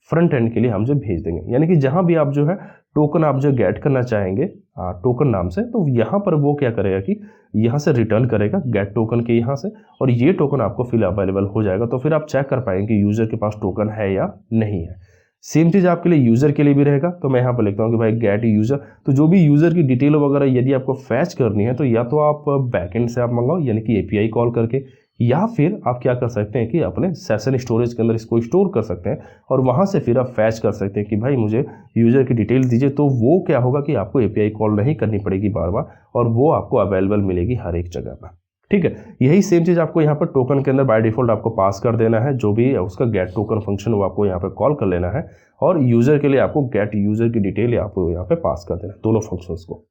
Speaker 1: फ्रंट एंड के लिए हम जो भेज देंगे, यानी कि जहाँ भी आप जो है टोकन आप जो गेट करना चाहेंगे टोकन नाम से, तो यहाँ पर वो क्या करेगा कि यहाँ से रिटर्न करेगा गेट टोकन के यहाँ से, और ये टोकन आपको फिर अवेलेबल हो जाएगा। तो फिर आप चेक कर पाएंगे कि यूज़र के पास टोकन है या नहीं है। सेम चीज़ आपके लिए यूज़र के लिए भी रहेगा। तो मैं यहाँ पर लिखता हूँ कि भाई गेट यूज़र, तो जो भी यूज़र की डिटेल वगैरह यदि आपको फैच करनी है तो या तो आप बैकएंड से आप मंगाओ यानी कि एपीआई कॉल करके, या फिर आप क्या कर सकते हैं कि अपने सेशन स्टोरेज के अंदर इसको स्टोर कर सकते हैं और वहाँ से फिर आप फैच कर सकते हैं कि भाई मुझे यूज़र की डिटेल दीजिए। तो वो क्या होगा कि आपको एपीआई कॉल नहीं करनी पड़ेगी बार बार, और वो आपको अवेलेबल मिलेगी हर एक जगह पर। ठीक है, यही सेम चीज़ आपको यहाँ पर टोकन के अंदर बाय डिफॉल्ट आपको पास कर देना है। जो भी उसका गेट टोकन फंक्शन वो आपको यहाँ पे कॉल कर लेना है, और यूज़र के लिए आपको गेट यूज़र की डिटेल आपको यहाँ पे पास कर देना है, दोनों फंक्शंस को।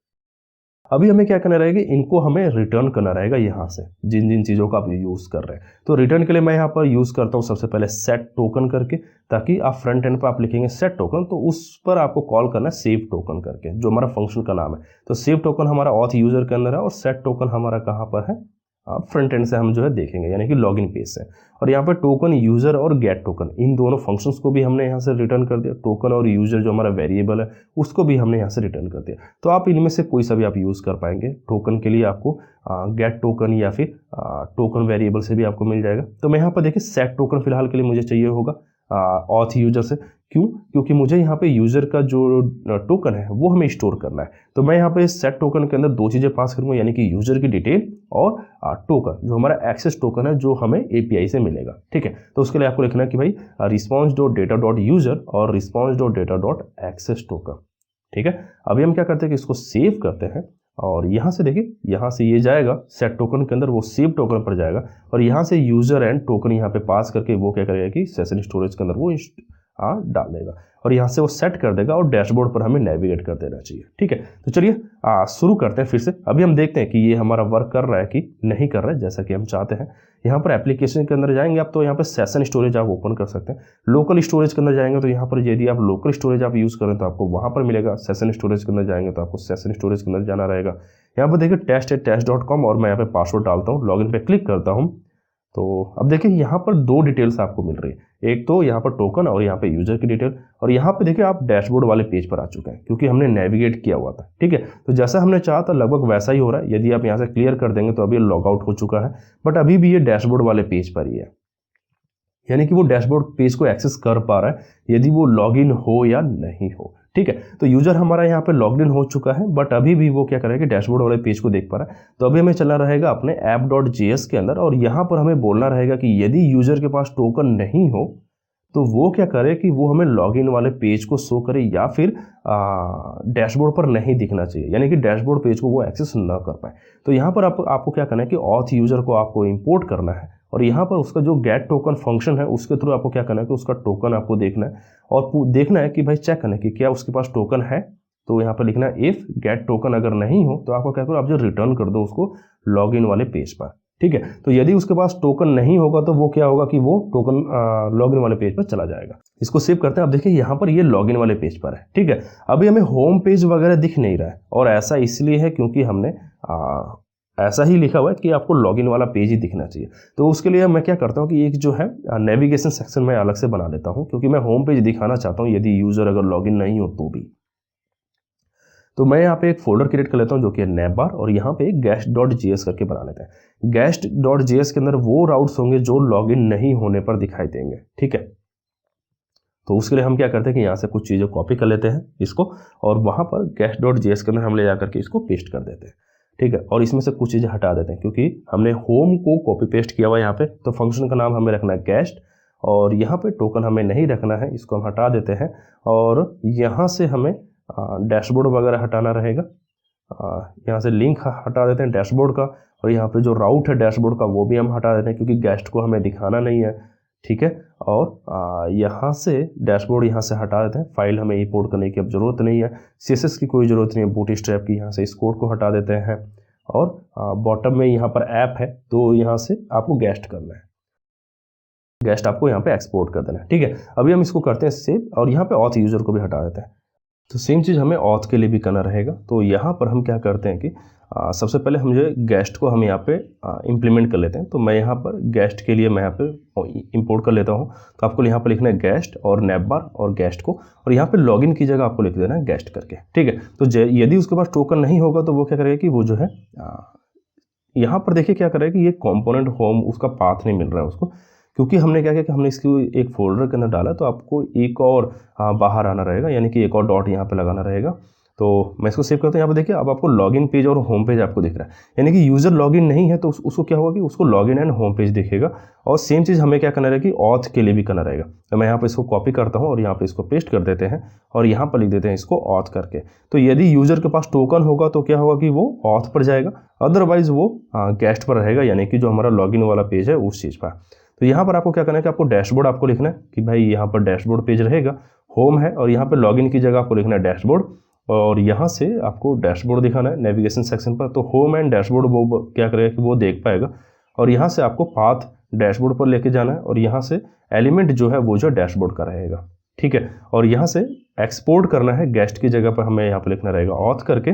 Speaker 1: अभी हमें क्या करना रहेगा, इनको हमें रिटर्न करना रहेगा यहाँ से, जिन जिन चीज़ों का आप यूज़ कर रहे हैं। तो रिटर्न के लिए मैं यहाँ पर यूज़ करता हूँ सबसे पहले सेट टोकन करके, ताकि आप फ्रंट एंड पर आप लिखेंगे सेट टोकन, तो उस पर आपको कॉल करना है सेव टोकन करके, जो हमारा फंक्शन का नाम है। तो सेव टोकन हमारा ऑथ यूज़र के अंदर है, और सेट टोकन हमारा कहाँ पर है, फ्रंट एंड से हम जो है देखेंगे, यानी कि लॉगिन पेज से। और यहाँ पर टोकन यूज़र और गेट टोकन, इन दोनों फंक्शंस को भी हमने यहाँ से रिटर्न कर दिया। टोकन और यूज़र जो हमारा वेरिएबल है उसको भी हमने यहाँ से रिटर्न कर दिया। तो आप इनमें से कोई सा भी आप यूज़ कर पाएंगे। टोकन के लिए आपको गेट टोकन या फिर टोकन वेरिएबल से भी आपको मिल जाएगा। तो मैं यहाँ पर देखिए सेट टोकन फिलहाल के लिए मुझे चाहिए होगा ऑथ यूजर से। क्यों? क्योंकि मुझे यहाँ पे यूज़र का जो टोकन है वो हमें स्टोर करना है। तो मैं यहाँ पे इस सेट टोकन के अंदर दो चीज़ें पास करूँगा, यानी कि यूज़र की डिटेल और टोकन, जो हमारा एक्सेस टोकन है जो हमें एपीआई से मिलेगा। ठीक है, तो उसके लिए आपको लिखना है कि भाई response.data.user और response.data.access टोकन। ठीक है, अभी हम क्या करते हैं कि इसको सेव करते हैं, और यहाँ से देखिए, यहाँ से ये जाएगा सेट टोकन के अंदर, वो सेव टोकन पर जाएगा, और यहाँ से यूज़र एंड टोकन यहाँ पे पास करके वो क्या करेगा कि सेशन स्टोरेज के अंदर वो डाल देगा, और यहाँ से वो सेट कर देगा, और डैशबोर्ड पर हमें नेविगेट कर देना चाहिए। ठीक है, तो चलिए शुरू करते हैं फिर से। अभी हम देखते हैं कि ये हमारा वर्क कर रहा है कि नहीं कर रहा है जैसा कि हम चाहते हैं। यहाँ पर एप्लीकेशन के अंदर जाएंगे आप, तो यहाँ पर सेशन स्टोरेज आप ओपन कर सकते हैं। लोकल स्टोरेज के अंदर जाएंगे तो यहाँ पर यदि आप लोकल स्टोरेज आप यूज़ करें तो आपको वहाँ पर मिलेगा। सेशन स्टोरेज के अंदर जाएंगे तो आपको सेशन स्टोरेज के अंदर जाना रहेगा। यहाँ पर देखिए test.com, और मैं यहाँ पे पासवर्ड डालता हूँ, लॉगिन पे क्लिक करता हूँ। तो अब देखिए यहाँ पर दो डिटेल्स आपको मिल रही है, एक तो यहाँ पर टोकन और यहाँ पे यूज़र की डिटेल। और यहाँ पे देखिए आप डैशबोर्ड वाले पेज पर आ चुके हैं, क्योंकि हमने नेविगेट किया हुआ था। ठीक है, तो जैसा हमने चाहा था लगभग वैसा ही हो रहा है। यदि आप यहाँ से क्लियर कर देंगे तो अभी लॉग आउट हो चुका है, बट अभी भी ये डैशबोर्ड वाले पेज पर ही है, यानी कि वो डैशबोर्ड पेज को एक्सेस कर पा रहा है यदि वो लॉगिन हो या नहीं हो। ठीक है, तो यूजर हमारा यहाँ पे लॉग इन हो चुका है, बट अभी भी वो क्या करेगा कि डैशबोर्ड वाले पेज को देख पा रहा है। तो अभी हमें चलना रहेगा अपने app.js के अंदर, और यहाँ पर हमें बोलना रहेगा कि यदि यूजर के पास टोकन नहीं हो तो वो क्या करे कि वो हमें लॉगिन वाले पेज को शो करे, या फिर डैशबोर्ड पर नहीं दिखना चाहिए, यानी कि डैशबोर्ड पेज को वो एक्सेस ना कर पाए। तो यहाँ पर आपको क्या करना है कि ऑथ यूजर को आपको इंपोर्ट करना है, और यहाँ पर उसका जो गेट टोकन फंक्शन है उसके थ्रू आपको क्या करना है कि उसका टोकन आपको देखना है, और देखना है कि भाई चेक करना है कि क्या उसके पास टोकन है। तो यहाँ पर लिखना है इफ गेट टोकन अगर नहीं हो तो आपको क्या करो, आप जो रिटर्न कर दो उसको लॉगिन वाले पेज पर। ठीक है, तो यदि उसके पास टोकन नहीं होगा तो वो क्या होगा कि वो टोकन लॉगिन वाले पेज पर चला जाएगा। इसको सेव करते हैं। अब देखिए यहाँ पर ये लॉगिन वाले पेज पर है। ठीक है, अभी हमें होम पेज वगैरह दिख नहीं रहा है, और ऐसा इसलिए है क्योंकि हमने ऐसा ही लिखा हुआ है कि आपको लॉगिन वाला पेज ही दिखना चाहिए। तो उसके लिए मैं क्या करता हूँ कि एक जो है नेविगेशन सेक्शन मैं अलग से बना लेता हूँ, क्योंकि मैं होम पेज दिखाना चाहता हूँ यदि यूज़र अगर लॉगिन नहीं हो तो भी। तो मैं यहाँ पे एक फोल्डर क्रिएट कर लेता हूँ जो कि है navbar, और यहाँ पे guest.js करके बना लेते हैं। guest.js के अंदर वो राउट्स होंगे जो लॉगिन नहीं होने पर दिखाई देंगे। ठीक है, तो उसके लिए हम क्या करते हैं कि यहाँ से कुछ चीज़ें कॉपी कर लेते हैं इसको, और वहाँ पर guest.js के अंदर हम ले जा करके इसको पेस्ट कर देते हैं। ठीक है, और इसमें से कुछ चीज़ें हटा देते हैं, क्योंकि हमने होम को कॉपी पेस्ट किया हुआ है यहाँ पे। तो फंक्शन का नाम हमें रखना है गेस्ट, और यहाँ पे टोकन हमें नहीं रखना है, इसको हम हटा देते हैं। और यहाँ से हमें डैशबोर्ड वगैरह हटाना रहेगा, यहाँ से लिंक हटा देते हैं डैशबोर्ड का, और यहाँ पे जो राउट है डैशबोर्ड का वो भी हम हटा देते हैं, क्योंकि गेस्ट को हमें दिखाना नहीं है। ठीक है, और यहाँ से डैशबोर्ड यहाँ से हटा देते हैं, फाइल हमें इंपोर्ट करने की अब ज़रूरत नहीं है, CSS की कोई ज़रूरत नहीं है, बूटस्ट्रैप की। यहाँ से इस कोड को हटा देते हैं, और बॉटम में यहाँ पर ऐप है तो यहाँ से आपको गेस्ट करना है, गेस्ट आपको यहाँ पे एक्सपोर्ट कर देना है। ठीक है, अभी हम इसको करते हैं सेव, और यहाँ पे ऑथ यूज़र को भी हटा देते हैं। तो सेम चीज़ हमें ऑथ के लिए भी करना रहेगा। तो यहाँ पर हम क्या करते हैं कि सबसे पहले हम जो है गेस्ट को हम यहाँ पे इम्प्लीमेंट कर लेते हैं। तो मैं यहाँ पर गेस्ट के लिए मैं यहाँ पे इंपोर्ट कर लेता हूँ। तो आपको यहाँ पर लिखना है गेस्ट और नैपबार और गेस्ट को, और यहाँ पे लॉगिन की जगह आपको लिख देना है गेस्ट करके, ठीक है। तो यदि उसके पास टोकन नहीं होगा तो वो क्या करेगा कि वो जो है यहाँ पर देखिए क्या करेगा कि ये कंपोनेंट होम उसका पाथ नहीं मिल रहा है उसको, क्योंकि हमने क्या किया कि हमने इसको एक फोल्डर के अंदर डाला। तो आपको एक और बाहर आना रहेगा, यानी कि एक और डॉट यहाँ पे लगाना रहेगा। तो मैं इसको सेव करता हूँ। यहाँ पे देखिए अब आपको लॉगिन पेज और होम पेज आपको दिख रहा है, यानी कि यूज़र लॉगिन नहीं है तो उसको क्या होगा कि उसको लॉगिन एंड होम पेज दिखेगा। और सेम चीज़ हमें क्या करना रहेगा कि ऑथ के लिए भी करना रहेगा। तो मैं यहाँ पे इसको कॉपी करता हूँ और यहाँ पे इसको पेस्ट कर देते हैं और यहाँ पर लिख देते हैं इसको ऑथ करके। तो यदि यूज़र के पास टोकन होगा तो क्या होगा कि वो ऑथ पर जाएगा, अदरवाइज वो गेस्ट पर रहेगा, यानी कि जो हमारा लॉगिन वाला पेज है उस चीज़ पर। तो यहाँ पर आपको क्या करना है कि आपको डैशबोर्ड आपको लिखना है कि भाई यहाँ पर डैशबोर्ड पेज रहेगा, होम है, और यहाँ पर लॉगिन की जगह आपको लिखना है डैशबोर्ड, और यहाँ से आपको डैशबोर्ड दिखाना है नेविगेशन सेक्शन पर। तो होम एंड डैशबोर्ड वो क्या करेगा कि वो देख पाएगा, और यहाँ से आपको पाथ डैशबोर्ड पर लेके जाना है, और यहाँ से एलिमेंट जो है वो जो डैशबोर्ड का रहेगा, ठीक है। और यहाँ से एक्सपोर्ट करना है गेस्ट की जगह पर हमें यहाँ पर लिखना रहेगा ऑथ करके,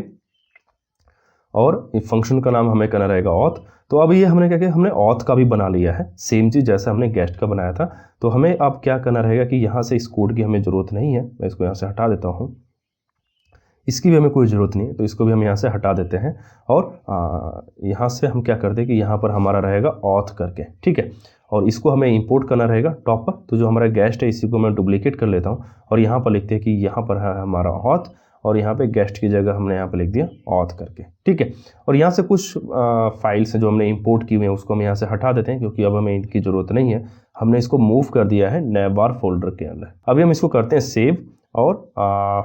Speaker 1: और फंक्शन का नाम हमें करना रहेगा ऑथ। तो अब ये हमने क्या किया, हमने ऑथ का भी बना लिया है, सेम चीज़ जैसा हमने गेस्ट का बनाया था। तो हमें अब क्या करना रहेगा कि यहाँ से इस कोड की हमें ज़रूरत नहीं है, मैं इसको यहाँ से हटा देता हूँ, इसकी भी हमें कोई ज़रूरत नहीं है, तो इसको भी हम यहाँ से हटा देते हैं। और यहाँ से हम क्या करते हैं कि यहाँ पर हमारा रहेगा ऑथ करके, ठीक है। और इसको हमें इंपोर्ट करना रहेगा टॉप पर। तो जो हमारा गेस्ट है इसी को मैं डुप्लीकेट कर लेता हूँ और यहाँ पर लिखते हैं कि यहाँ पर है हमारा ऑथ, और यहाँ पे गेस्ट की जगह हमने यहाँ पे लिख दिया ऑथ करके, ठीक है। और यहाँ से कुछ फाइल्स हैं जो हमने इंपोर्ट की हुई हैं उसको हम यहाँ से हटा देते हैं, क्योंकि अब हमें इनकी ज़रूरत नहीं है। हमने इसको मूव कर दिया है नैपबार फोल्डर के अंदर। अभी हम इसको करते हैं सेव, और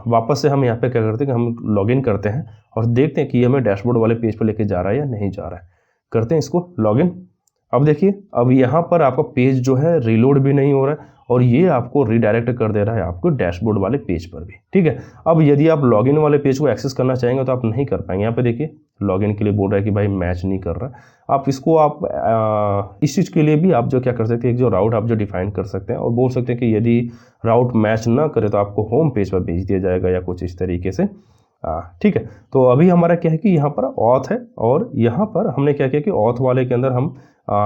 Speaker 1: वापस से हम यहाँ पे क्या करते हैं कि हम लॉगिन करते हैं और देखते हैं कि हमें डैशबोर्ड वाले पेज पर लेके जा रहा है या नहीं जा रहा है। करते हैं इसको लॉगिन। अब देखिए अब यहाँ पर आपका पेज जो है रीलोड भी नहीं हो रहा है, और ये आपको रिडायरेक्ट कर दे रहा है आपको डैशबोर्ड वाले पेज पर भी, ठीक है। अब यदि आप लॉगिन वाले पेज को एक्सेस करना चाहेंगे तो आप नहीं कर पाएंगे। यहाँ पे देखिए लॉगिन के लिए बोल रहा है कि भाई मैच नहीं कर रहा है। आप इसको इस चीज़ के लिए भी आप जो क्या कर सकते हैं, एक जो राउट आप जो डिफाइन कर सकते हैं और बोल सकते हैं कि यदि राउट मैच ना करे तो आपको होम पेज पर भेज दिया जाएगा या कुछ इस तरीके से, ठीक है। तो अभी हमारा क्या है कि यहाँ पर ऑथ है, और यहाँ पर हमने क्या किया कि ऑथ वाले के अंदर हम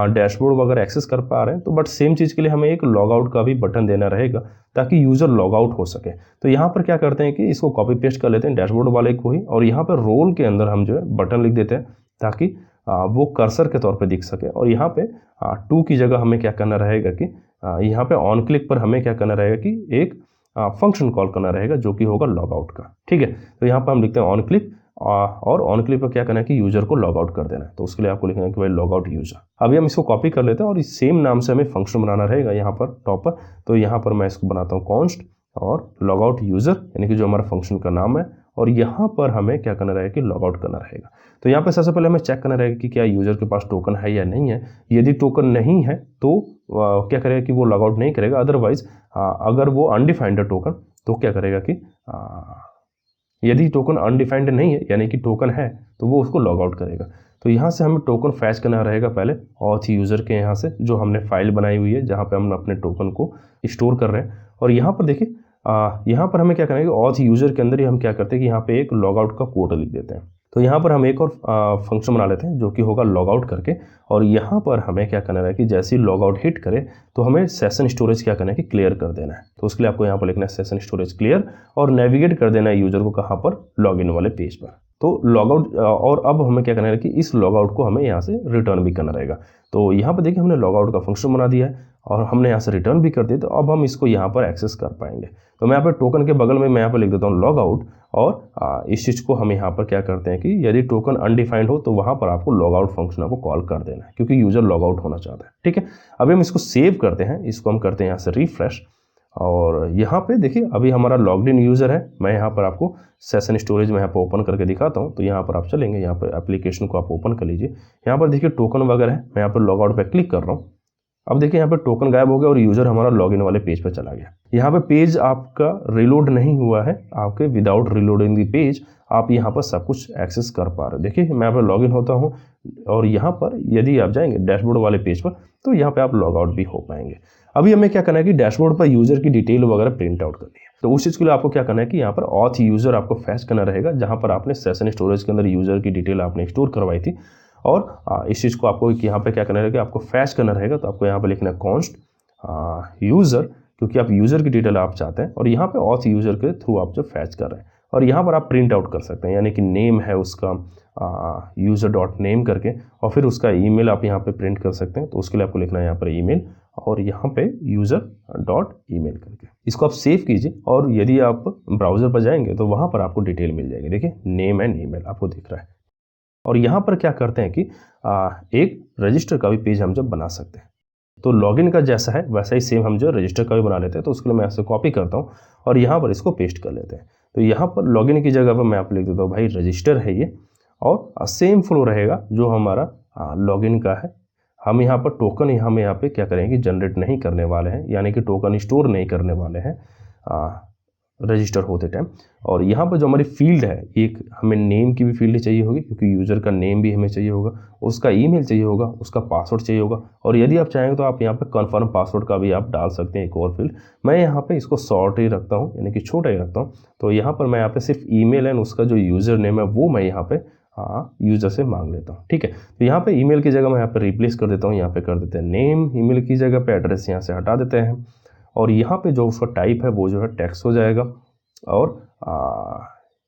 Speaker 1: डैशबोर्ड वगैरह एक्सेस कर पा रहे हैं। तो बट सेम चीज़ के लिए हमें एक लॉग आउट का भी बटन देना रहेगा ताकि यूज़र लॉग आउट हो सके। तो यहाँ पर क्या करते हैं कि इसको कॉपी पेस्ट कर लेते हैं डैशबोर्ड वाले को ही, और यहाँ पर रोल के अंदर हम जो है बटन लिख देते हैं ताकि वो कर्सर के तौर पे दिख सके। और यहाँ पे 2 की जगह हमें क्या करना रहेगा कि यहाँ पे ऑन क्लिक पर हमें क्या करना रहेगा कि एक फंक्शन कॉल करना रहेगा जो कि होगा लॉग आउट का, ठीक है। तो यहाँ पर हम लिखते हैं ऑन क्लिक, और ऑन क्लिक पर क्या करना है कि यूजर को लॉग आउट कर देना है। तो उसके लिए आपको लिखना है कि भाई लॉग आउट यूजर। अभी हम इसको कॉपी कर लेते हैं और इस सेम नाम से हमें फंक्शन बनाना रहेगा यहाँ पर टॉप पर। तो यहाँ पर मैं इसको बनाता हूँ कॉन्स्ट और लॉग आउट यूजर, यानी कि जो हमारा फंक्शन का नाम है, और यहाँ पर हमें क्या करना रहेगा कि लॉग आउट करना रहेगा। तो यहाँ पे सबसे पहले हमें चेक करना रहेगा कि क्या यूजर के पास टोकन है या नहीं है। यदि टोकन नहीं है तो क्या करेगा कि वो लॉग आउट नहीं करेगा, अदरवाइज अगर वो अनडिफाइंड है टोकन तो क्या करेगा कि यदि टोकन अनडिफाइंड नहीं है यानी कि टोकन है तो वो उसको लॉग आउट करेगा। तो यहाँ से हमें टोकन फैच करना रहेगा पहले ऑथ यूज़र के यहाँ से, जो हमने फाइल बनाई हुई है जहाँ पे हम अपने टोकन को स्टोर कर रहे हैं। और यहाँ पर देखिए यहाँ पर हमें क्या करना है कि ऑथ यूज़र के अंदर ही हम क्या करते हैं कि यहाँ पे एक लॉग आउट का कोड लिख देते हैं। तो यहाँ पर हम एक और फंक्शन बना लेते हैं जो कि होगा लॉग आउट करके, और यहाँ पर हमें क्या करना है कि जैसे ही लॉग आउट हिट करे तो हमें सेशन स्टोरेज क्या करना है कि क्लियर कर देना है। तो उसके लिए आपको यहाँ पर लिखना है सेशन स्टोरेज क्लियर, और नेविगेट कर देना है यूजर को कहाँ पर, लॉगिन वाले पेज पर। तो लॉग आउट, और अब हमें क्या करना है कि इस लॉग आउट को हमें यहाँ से रिटर्न भी करना रहेगा। तो यहाँ पर देखिए हमने लॉग आउट का फंक्शन बना दिया है और हमने यहाँ से रिटर्न भी कर दिया। तो अब हम इसको यहाँ पर एक्सेस कर पाएंगे। तो मैं यहाँ पर टोकन के बगल में मैं यहाँ पर लिख देता हूँ लॉग आउट, और इस चीज़ को हम यहाँ पर क्या करते हैं कि यदि टोकन अनडिफाइंड हो तो वहाँ पर आपको लॉग आउट फंक्शन आपको कॉल कर देना है, क्योंकि यूजर लॉग आउट होना चाहता है, ठीक है। अभी हम इसको सेव करते हैं, इसको हम करते हैं यहाँ से रिफ्रेश, और यहाँ पे देखिए अभी हमारा लॉग्ड इन यूज़र है। मैं यहाँ पर आपको सेशन स्टोरेज में यहाँ पर ओपन करके दिखाता हूँ। तो यहाँ पर आप चलेंगे, यहाँ पर एप्लीकेशन को आप ओपन कर लीजिए। यहाँ पर देखिए टोकन वगैरह है, मैं यहाँ पर लॉग आउट पर क्लिक कर रहा हूँ। अब देखिए यहाँ पे टोकन गायब हो गया और यूज़र हमारा लॉगिन वाले पेज पर चला गया। यहाँ पे पेज आपका रिलोड नहीं हुआ है, आपके विदाउट रिलोडिंग दी पेज आप यहाँ पर सब कुछ एक्सेस कर पा रहे हो। देखिए मैं यहाँ पर लॉगिन होता हूँ, और यहाँ पर यदि आप जाएंगे डैशबोर्ड वाले पेज पर तो यहाँ पे आप लॉग आउट भी हो पाएंगे। अभी हमें क्या करना है कि डैशबोर्ड पर यूज़र की डिटेल वगैरह प्रिंट आउट करनी है। तो उस चीज़ के लिए आपको क्या करना है कि यहाँ पर ऑथ यूज़र आपको फैच करना रहेगा, जहाँ पर आपने सेशन स्टोरेज के अंदर यूज़र की डिटेल आपने स्टोर करवाई थी। और इस चीज़ को आपको यहाँ पे क्या करना रहेगा, आपको फैच करना रहेगा। तो आपको यहाँ पे लिखना है कॉन्स्ट यूज़र, क्योंकि आप यूज़र की डिटेल आप चाहते हैं, और यहाँ पे ऑथ यूज़र के थ्रू आप जो फैच कर रहे हैं। और यहाँ पर आप प्रिंट आउट कर सकते हैं, यानी कि नेम है उसका यूज़र डॉट नेम करके, और फिर उसका ईमेल आप यहाँ पे प्रिंट कर सकते हैं। तो उसके लिए आपको लिखना है यहाँ पर ईमेल, और यहाँ पे यूज़र डॉट ईमेल करके इसको आप सेव कीजिए। और यदि आप ब्राउज़र पर जाएंगे तो वहाँ पर आपको डिटेल मिल जाएगी। देखिए नेम एंड ईमेल आपको दिख रहा है। और यहाँ पर क्या करते हैं कि एक रजिस्टर का भी पेज हम जब बना सकते हैं, तो लॉगिन का जैसा है वैसा ही सेम हम जो रजिस्टर का भी बना लेते हैं। तो उसके लिए मैं ऐसे कॉपी करता हूँ और यहाँ पर इसको पेस्ट कर लेते हैं। तो यहाँ पर लॉगिन की जगह पर मैं आप लिख देता हूँ भाई रजिस्टर है ये, और सेम फ्लो रहेगा जो हमारा लॉगिन का है। हम यहाँ पर टोकन हम यहाँ पे क्या करेंगे, जनरेट नहीं करने वाले हैं, यानी कि टोकन स्टोर नहीं करने वाले हैं रजिस्टर होते टाइम। और यहाँ पर जो हमारी फील्ड है, एक हमें नेम की भी फील्ड चाहिए होगी, क्योंकि यूज़र का नेम भी हमें चाहिए होगा, उसका ईमेल चाहिए होगा, उसका पासवर्ड चाहिए होगा। और यदि आप चाहेंगे तो आप यहाँ पे कन्फर्म पासवर्ड का भी आप डाल सकते हैं, एक और फील्ड। मैं यहाँ पे इसको शॉर्ट ही रखता हूँ, यानी कि छोटा ही रखता हूँ। तो यहाँ पर मैं यहाँ पे सिर्फ ईमेल एंड उसका जो यूज़र नेम है वो मैं यहाँ पे यूज़र से मांग लेता हूँ। ठीक है, तो यहाँ पे ईमेल की जगह मैं यहाँ पे रिप्लेस कर देता हूँ, यहाँ पे कर देते हैं नेम, ईमेल की जगह पे एड्रेस यहाँ से हटा देते हैं। और यहाँ पे जो उसका टाइप है वो जो है टेक्स्ट हो जाएगा। और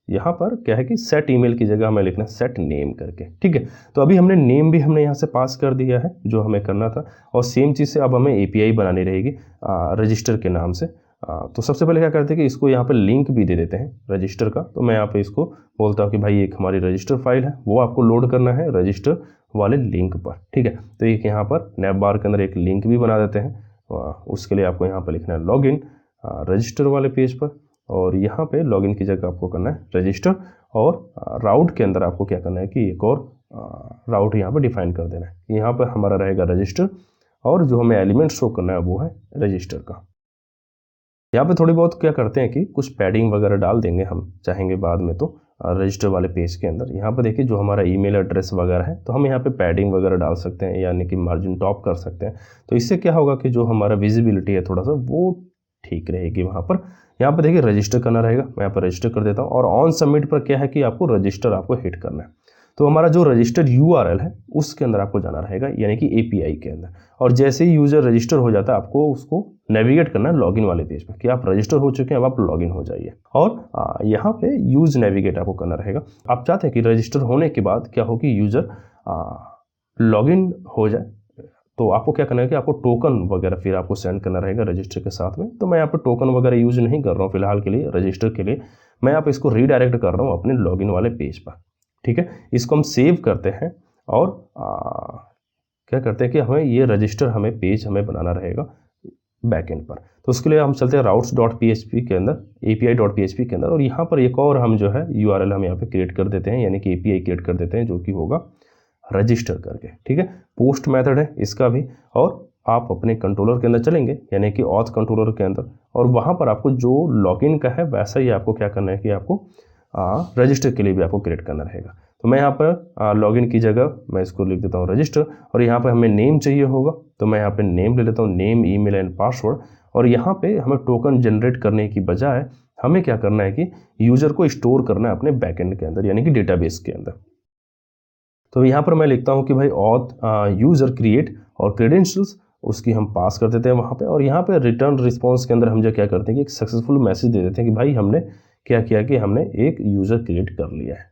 Speaker 1: यहाँ पर क्या है कि सेट ईमेल की जगह हमें लिखना है सेट नेम करके। ठीक है, तो अभी हमने नेम भी हमने यहाँ से पास कर दिया है जो हमें करना था। और सेम चीज़ से अब हमें एपीआई बनानी रहेगी रजिस्टर के नाम से। तो सबसे पहले क्या करते हैं कि इसको यहाँ पे लिंक भी दे देते हैं रजिस्टर का। तो मैं यहाँ पे इसको बोलता हूँ कि भाई एक हमारी रजिस्टर फाइल है, वो आपको लोड करना है रजिस्टर वाले लिंक पर। ठीक है, तो एक यहाँ पर नैप बार के अंदर एक लिंक भी बना देते हैं। उसके लिए आपको यहाँ पर लिखना है लॉगिन रजिस्टर वाले पेज पर, और यहाँ पे लॉगिन की जगह आपको करना है रजिस्टर। और राउट के अंदर आपको क्या करना है कि एक और राउट यहाँ पे डिफाइन कर देना है। यहाँ पर हमारा रहेगा रजिस्टर, और जो हमें एलिमेंट शो करना है वो है रजिस्टर का। यहाँ पे थोड़ी बहुत क्या करते हैं कि कुछ पैडिंग वगैरह डाल देंगे, हम चाहेंगे बाद में तो रजिस्टर वाले पेज के अंदर। यहाँ पे देखिए जो हमारा ईमेल एड्रेस वगैरह है, तो हम यहाँ पे पैडिंग वगैरह डाल सकते हैं, यानी कि मार्जिन टॉप कर सकते हैं। तो इससे क्या होगा कि जो हमारा विजिबिलिटी है थोड़ा सा वो ठीक रहेगी वहाँ पर। यहाँ पर देखिए रजिस्टर करना रहेगा, मैं यहाँ पर रजिस्टर कर देता हूँ। और ऑन सबमिट पर क्या है कि आपको रजिस्टर आपको हिट करना है। तो हमारा जो रजिस्टर्ड यूआरएल है उसके अंदर आपको जाना रहेगा, यानी कि एपीआई के अंदर। और जैसे ही यूज़र रजिस्टर हो जाता है आपको उसको नेविगेट करना है लॉगिन वाले पेज पर कि आप रजिस्टर हो चुके हैं, अब आप लॉगिन हो जाइए। और यहाँ पे यूज़ नेविगेट आपको करना रहेगा। आप चाहते हैं कि रजिस्टर होने के बाद क्या हो कि यूज़र लॉगिन हो जाए, तो आपको क्या करना है कि आपको टोकन वगैरह फिर आपको सेंड करना रहेगा रजिस्टर के साथ में। तो मैं यहाँ पे टोकन वगैरह यूज़ नहीं कर रहा हूँ फिलहाल के लिए रजिस्टर के लिए, मैं यहाँ पे इसको रीडायरेक्ट कर रहा हूँ अपने लॉगिन वाले पेज पर। ठीक है, इसको हम सेव करते हैं। और क्या करते हैं कि हमें ये रजिस्टर हमें पेज हमें बनाना रहेगा बैकएंड पर। तो उसके लिए हम चलते हैं routes.php के अंदर, api.php के अंदर। और यहाँ पर एक और हम जो है यूआरएल हम यहाँ पे क्रिएट कर देते हैं, यानी कि एपीआई क्रिएट कर देते हैं, जो कि होगा रजिस्टर करके। ठीक है, पोस्ट मेथड है इसका भी। और आप अपने कंट्रोलर के अंदर चलेंगे, यानी कि ऑथ कंट्रोलर के अंदर, और वहाँ पर आपको जो लॉगिन का है वैसा ही आपको क्या करना है कि आपको रजिस्टर के लिए भी आपको क्रिएट करना रहेगा। तो मैं यहाँ पर लॉगिन की जगह मैं इसको लिख देता हूँ रजिस्टर। और यहाँ पर हमें नेम चाहिए होगा, तो मैं यहाँ पे नेम ले लेता हूँ, नेम, ईमेल एंड पासवर्ड। और यहाँ पे हमें टोकन जनरेट करने की बजाय हमें क्या करना है कि यूज़र को स्टोर करना है अपने बैकएंड के अंदर, यानी कि डेटाबेस के अंदर। तो यहाँ पर मैं लिखता हूँ कि भाई ऑथ यूज़र क्रिएट और क्रेडेंशियल्स उसकी हम पास कर देते हैं वहाँ पे। और यहाँ पे रिटर्न रिस्पॉन्स के अंदर हम जो क्या करते हैं कि एक सक्सेसफुल मैसेज दे देते हैं कि भाई हमने क्या किया कि हमने एक यूज़र क्रिएट कर लिया है।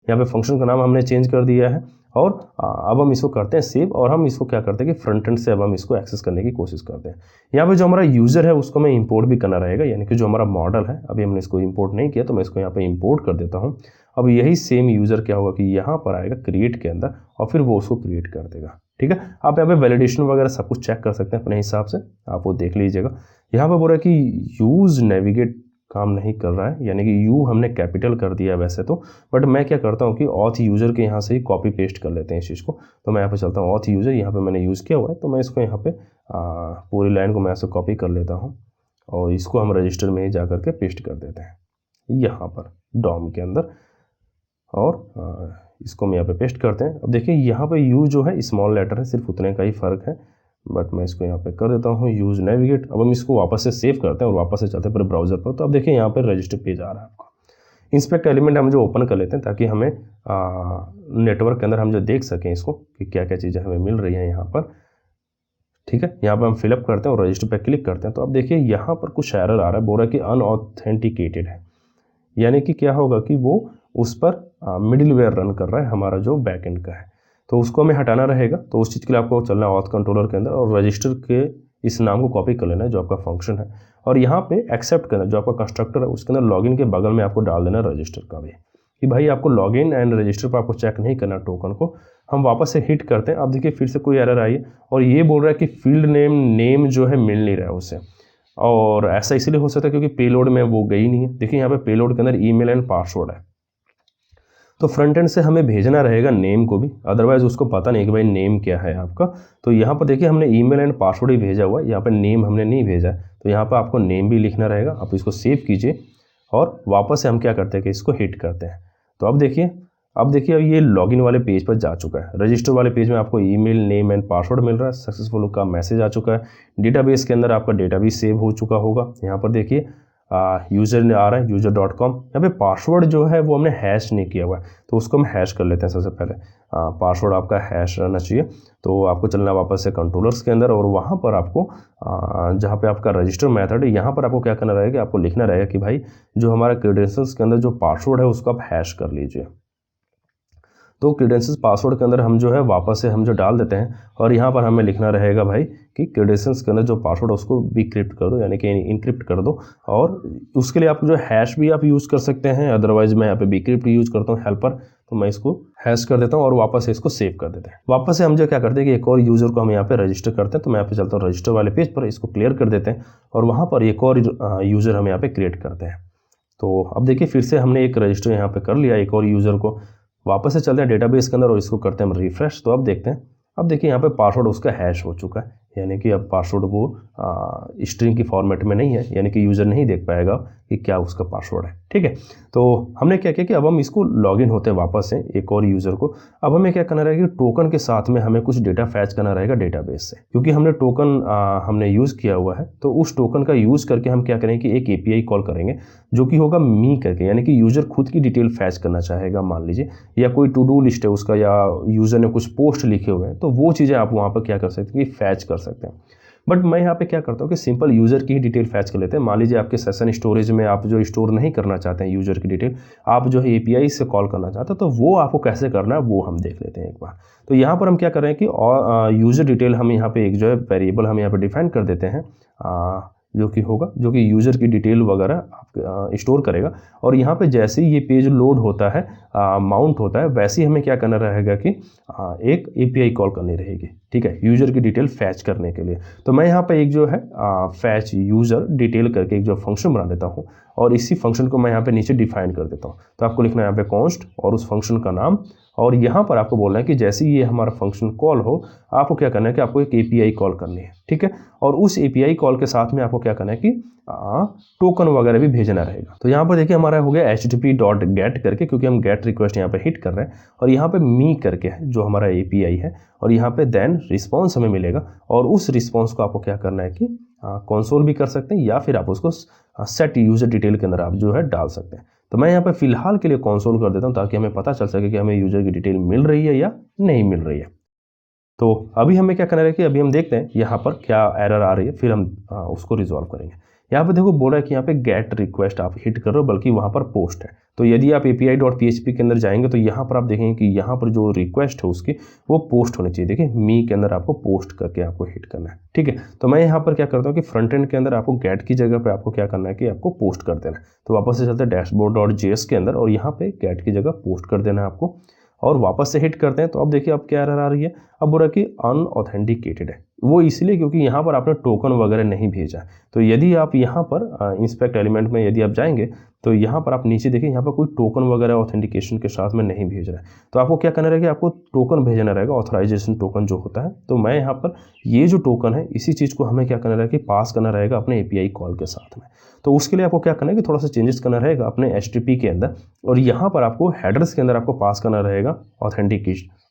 Speaker 1: यहाँ पे फंक्शन का नाम हमने चेंज कर दिया है। और अब हम इसको करते हैं सेव, और हम इसको क्या करते हैं कि फ्रंट एंड से अब हम इसको एक्सेस करने की कोशिश करते हैं। यहाँ पे जो हमारा यूज़र है उसको मैं इंपोर्ट भी करना रहेगा, यानी कि जो हमारा मॉडल है अभी हमने इसको इंपोर्ट नहीं किया, तो मैं इसको यहाँ पे इंपोर्ट कर देता हूँ। अब यही सेम यूज़र क्या होगा कि यहाँ पर आएगा क्रिएट के अंदर, और फिर वो उसको क्रिएट कर देगा। ठीक है, आप यहाँ पे वैलिडेशन वगैरह सब कुछ चेक कर सकते हैं अपने हिसाब से, आप वो देख लीजिएगा। यहाँ पे बोल रहा है कि यूज़ नेविगेट काम नहीं कर रहा है, यानी कि यू हमने कैपिटल कर दिया वैसे तो, बट मैं क्या करता हूँ कि ऑथ यूज़र के यहाँ से ही कॉपी पेस्ट कर लेते हैं इस चीज़ को। तो मैं यहाँ पे चलता हूँ ऑथ यूज़र, यहाँ पे मैंने यूज़ किया हुआ है, तो मैं इसको यहाँ पे पूरी लाइन को मैं ऐसे कॉपी कर लेता हूँ, और इसको हम रजिस्टर में ही जा करके पेस्ट कर देते हैं यहाँ पर डॉम के अंदर। और इसको हम यहाँ पे पेस्ट करते हैं। अब देखिए यहाँ पे यू जो है स्मॉल लेटर है, सिर्फ उतने का ही फ़र्क है। बट मैं इसको यहाँ पे कर देता हूँ यूज़ नेविगेट। अब हम इसको वापस से सेव करते हैं और वापस से चलते हैं पूरे ब्राउज़र पर। तो अब देखिए यहाँ पर रजिस्टर पेज आ रहा है आपको। इंस्पेक्ट एलिमेंट हम जो ओपन कर लेते हैं ताकि हमें नेटवर्क के अंदर हम जो देख सकें इसको कि क्या क्या चीज़ें हमें मिल रही हैं यहाँ पर। ठीक है, यहाँ पर हम फिलअप करते हैं और रजिस्टर पर क्लिक करते हैं। तो अब देखिए यहाँ पर कुछ एरर आ रहा है, बोल रहा है कि अनऑथेंटिकेटेड है, यानी कि क्या होगा कि वो उस पर मिडिलवेयर रन कर रहा है हमारा जो बैकएंड का है। तो उसको हमें हटाना रहेगा। तो उस चीज़ के लिए आपको चलना है ऑथ कंट्रोलर के अंदर और रजिस्टर के इस नाम को कॉपी कर लेना है जो आपका फंक्शन है, और यहाँ पे एक्सेप्ट करना जो आपका कंस्ट्रक्टर है उसके अंदर लॉगिन के बगल में आपको डाल देना रजिस्टर का भी, कि भाई आपको लॉगिन एंड रजिस्टर पर आपको चेक नहीं करना टोकन को। हम वापस से हिट करते हैं। अब देखिए फिर से कोई एरर आई है और ये बोल रहा है कि फील्ड नेम जो है मिल नहीं रहा है उसे, और ऐसा इसलिए हो सकता है क्योंकि पेलोड में वो गई नहीं है। देखिए यहाँ पे पेलोड के अंदर ईमेल एंड पासवर्ड है, तो फ्रंट एंड से हमें भेजना रहेगा नेम को भी, अदरवाइज उसको पता नहीं कि भाई नेम क्या है आपका। तो यहाँ पर देखिए हमने ईमेल एंड पासवर्ड ही भेजा हुआ है, यहाँ पर नेम हमने नहीं भेजा है। तो यहाँ पर आपको नेम भी लिखना रहेगा। आप इसको सेव कीजिए और वापस से हम क्या करते हैं कि इसको हिट करते हैं। तो अब देखिए अब ये लॉगिन वाले पेज पर जा चुका है। रजिस्टर वाले पेज में आपको ईमेल नेम एंड पासवर्ड मिल रहा है, सक्सेसफुल का मैसेज आ चुका है। डेटाबेस के अंदर आपका डेटा भी सेव हो चुका होगा। यहाँ पर देखिए यूज़र आ रहा है user.com। यहाँ पे पासवर्ड जो है वो हमने हैश नहीं किया हुआ है, तो उसको हम हैश कर लेते हैं। सबसे पहले पासवर्ड आपका हैश रहना चाहिए। तो आपको चलना वापस से कंट्रोलर्स के अंदर और वहाँ पर आपको जहाँ पे आपका रजिस्टर मेथड है यहाँ पर आपको क्या करना रहेगा कि आपको लिखना रहेगा कि भाई जो हमारा क्रेडेंशियल्स के अंदर जो पासवर्ड है उसको आप हैश कर लीजिए। तो क्रेडेंशियल्स पासवर्ड के अंदर हम जो है वापस से हम जो डाल देते हैं और यहाँ पर हमें लिखना रहेगा भाई कि क्रेडेंशियल्स के अंदर जो पासवर्ड है उसको डिक्रिप्ट कर दो, यानी कि इनक्रिप्ट कर दो। और उसके लिए आप जो हैश भी आप यूज़ कर सकते हैं, अदरवाइज मैं यहाँ पे डिक्रिप्ट यूज़ करता हूँ हेल्पर। तो मैं इसको हैश कर देता हूँ और वापस से इसको सेव कर देते हैं। वापस से हम जो क्या करते हैं कि एक और यूज़र को हम यहाँ पे रजिस्टर करते हैं। तो मैं यहाँ पे चलता हूँ रजिस्टर वाले पेज पर, इसको क्लियर कर देते हैं और वहाँ पर एक और यूज़र हम यहाँ पे क्रिएट करते हैं। तो अब देखिए फिर से हमने एक रजिस्टर यहाँ पे कर लिया एक और यूज़र को। वापस से चलते हैं डेटाबेस के अंदर और इसको करते हैं हम रिफ्रेश। तो अब देखते हैं, अब देखिए यहाँ पे पासवर्ड उसका हैश हो चुका है, यानी कि अब पासवर्ड वो स्ट्रिंग की फॉर्मेट में नहीं है, यानी कि यूज़र नहीं देख पाएगा कि क्या उसका पासवर्ड है। ठीक है, तो हमने क्या किया कि अब हम इसको लॉगिन होते हैं वापस से एक और यूज़र को। अब हमें क्या करना रहेगा कि टोकन के साथ में हमें कुछ डेटा फैच करना रहेगा डेटाबेस से, क्योंकि हमने टोकन हमने यूज़ किया हुआ है। तो उस टोकन का यूज़ करके हम क्या करेंगे कि एक API कॉल करेंगे जो कि होगा मी करके, यानी कि यूज़र खुद की डिटेल फैच करना चाहेगा मान लीजिए, या कोई टू डू लिस्ट है उसका, या यूज़र ने कुछ पोस्ट लिखे हुए हैं, तो वो चीज़ें आप वहाँ पर क्या कर सकते हैं कि फैच कर सकते हैं। बट मैं यहाँ पे क्या करता हूँ कि सिंपल यूज़र की ही डिटेल फैच कर लेते हैं। मान लीजिए आपके सेशन स्टोरेज में आप जो स्टोर नहीं करना चाहते हैं यूज़र की डिटेल, आप जो है API से कॉल करना चाहते हैं, तो वो आपको कैसे करना है वो हम देख लेते हैं एक बार। तो यहाँ पर हम क्या कर रहे हैं कि यूज़र डिटेल हम यहाँ पे एक जो है वेरिएबल हम यहाँ पे डिफाइन कर देते हैं, जो कि होगा जो कि यूज़र की डिटेल वगैरह आप स्टोर करेगा। और यहाँ पे जैसे ही ये पेज लोड होता है, माउंट होता है, वैसे ही हमें क्या करना रहेगा कि एक API कॉल करनी रहेगी। ठीक है, यूज़र की डिटेल फैच करने के लिए। तो मैं यहाँ पे एक जो है फैच यूज़र डिटेल करके एक जो फंक्शन बना देता हूँ और इसी फंक्शन को मैं यहाँ पे नीचे डिफाइन कर देता हूँ। तो आपको लिखना है यहाँ पे कॉन्स्ट और उस फंक्शन का नाम, और यहाँ पर आपको बोलना है कि जैसे ही ये हमारा फंक्शन कॉल हो आपको क्या करना है कि आपको एक API कॉल करनी है। ठीक है, और उस API कॉल के साथ में आपको क्या करना है कि टोकन वगैरह भी भेजना रहेगा। तो यहाँ पर देखिए हमारा हो गया http.get करके, क्योंकि हम गेट रिक्वेस्ट यहाँ पे हिट कर रहे हैं, और यहाँ पे मी करके है जो हमारा API है, और यहाँ पे देन रिस्पॉन्स हमें मिलेगा। और उस रिस्पॉन्स को आपको क्या करना है कि कंसोल भी कर सकते हैं, या फिर आप उसको सेट यूज़र डिटेल के अंदर आप जो है डाल सकते हैं। तो मैं यहाँ पे फिलहाल के लिए कंसोल कर देता हूँ ताकि हमें पता चल सके कि हमें यूज़र की डिटेल मिल रही है या नहीं मिल रही है। तो अभी हमें क्या करना है कि अभी हम देखते हैं यहाँ पर क्या एरर आ रही है, फिर हम उसको रिजॉल्व करेंगे। यहाँ पे देखो बोल रहा है कि यहाँ पे गेट रिक्वेस्ट आप हिट कर रहे हो, बल्कि वहाँ पर पोस्ट है। तो यदि आप API.php के अंदर जाएंगे तो यहाँ पर आप देखेंगे कि यहाँ पर जो रिक्वेस्ट है उसकी वो पोस्ट होनी चाहिए। देखिए मी के अंदर आपको पोस्ट करके आपको हिट करना है। ठीक है, तो मैं यहाँ पर क्या करता हूँ कि फ्रंट एंड के अंदर आपको गेट की जगह पे आपको क्या करना है कि आपको पोस्ट कर देना है। तो वापस से चलते हैं dashboard.js के अंदर और यहाँ पे गेट की जगह पोस्ट कर देना है आपको, और वापस से हिट करते हैं। तो अब देखिए अब क्या एरर आ रही है, अब बोल रहा है कि अनऑथेंटिकेटेड है। वो इसलिए क्योंकि यहाँ पर आपने टोकन वगैरह नहीं भेजा। तो यदि आप यहाँ पर इंस्पेक्ट एलिमेंट में यदि आप जाएंगे तो यहाँ पर आप नीचे देखिए यहाँ पर कोई टोकन वगैरह ऑथेंटिकेशन के साथ में नहीं भेज रहा है। तो आपको क्या करना रहेगा, आपको टोकन भेजना रहेगा, ऑथराइजेशन टोकन जो होता है। तो मैं यहाँ पर ये जो टोकन है इसी चीज़ को हमें क्या करना रहेगा कि पास करना रहेगा अपने API कॉल के साथ में। तो उसके लिए आपको क्या करना है कि थोड़ा सा चेंजेस करना रहेगा अपने HTTP के अंदर, और यहाँ पर आपको हेडर्स के अंदर आपको पास करना रहेगा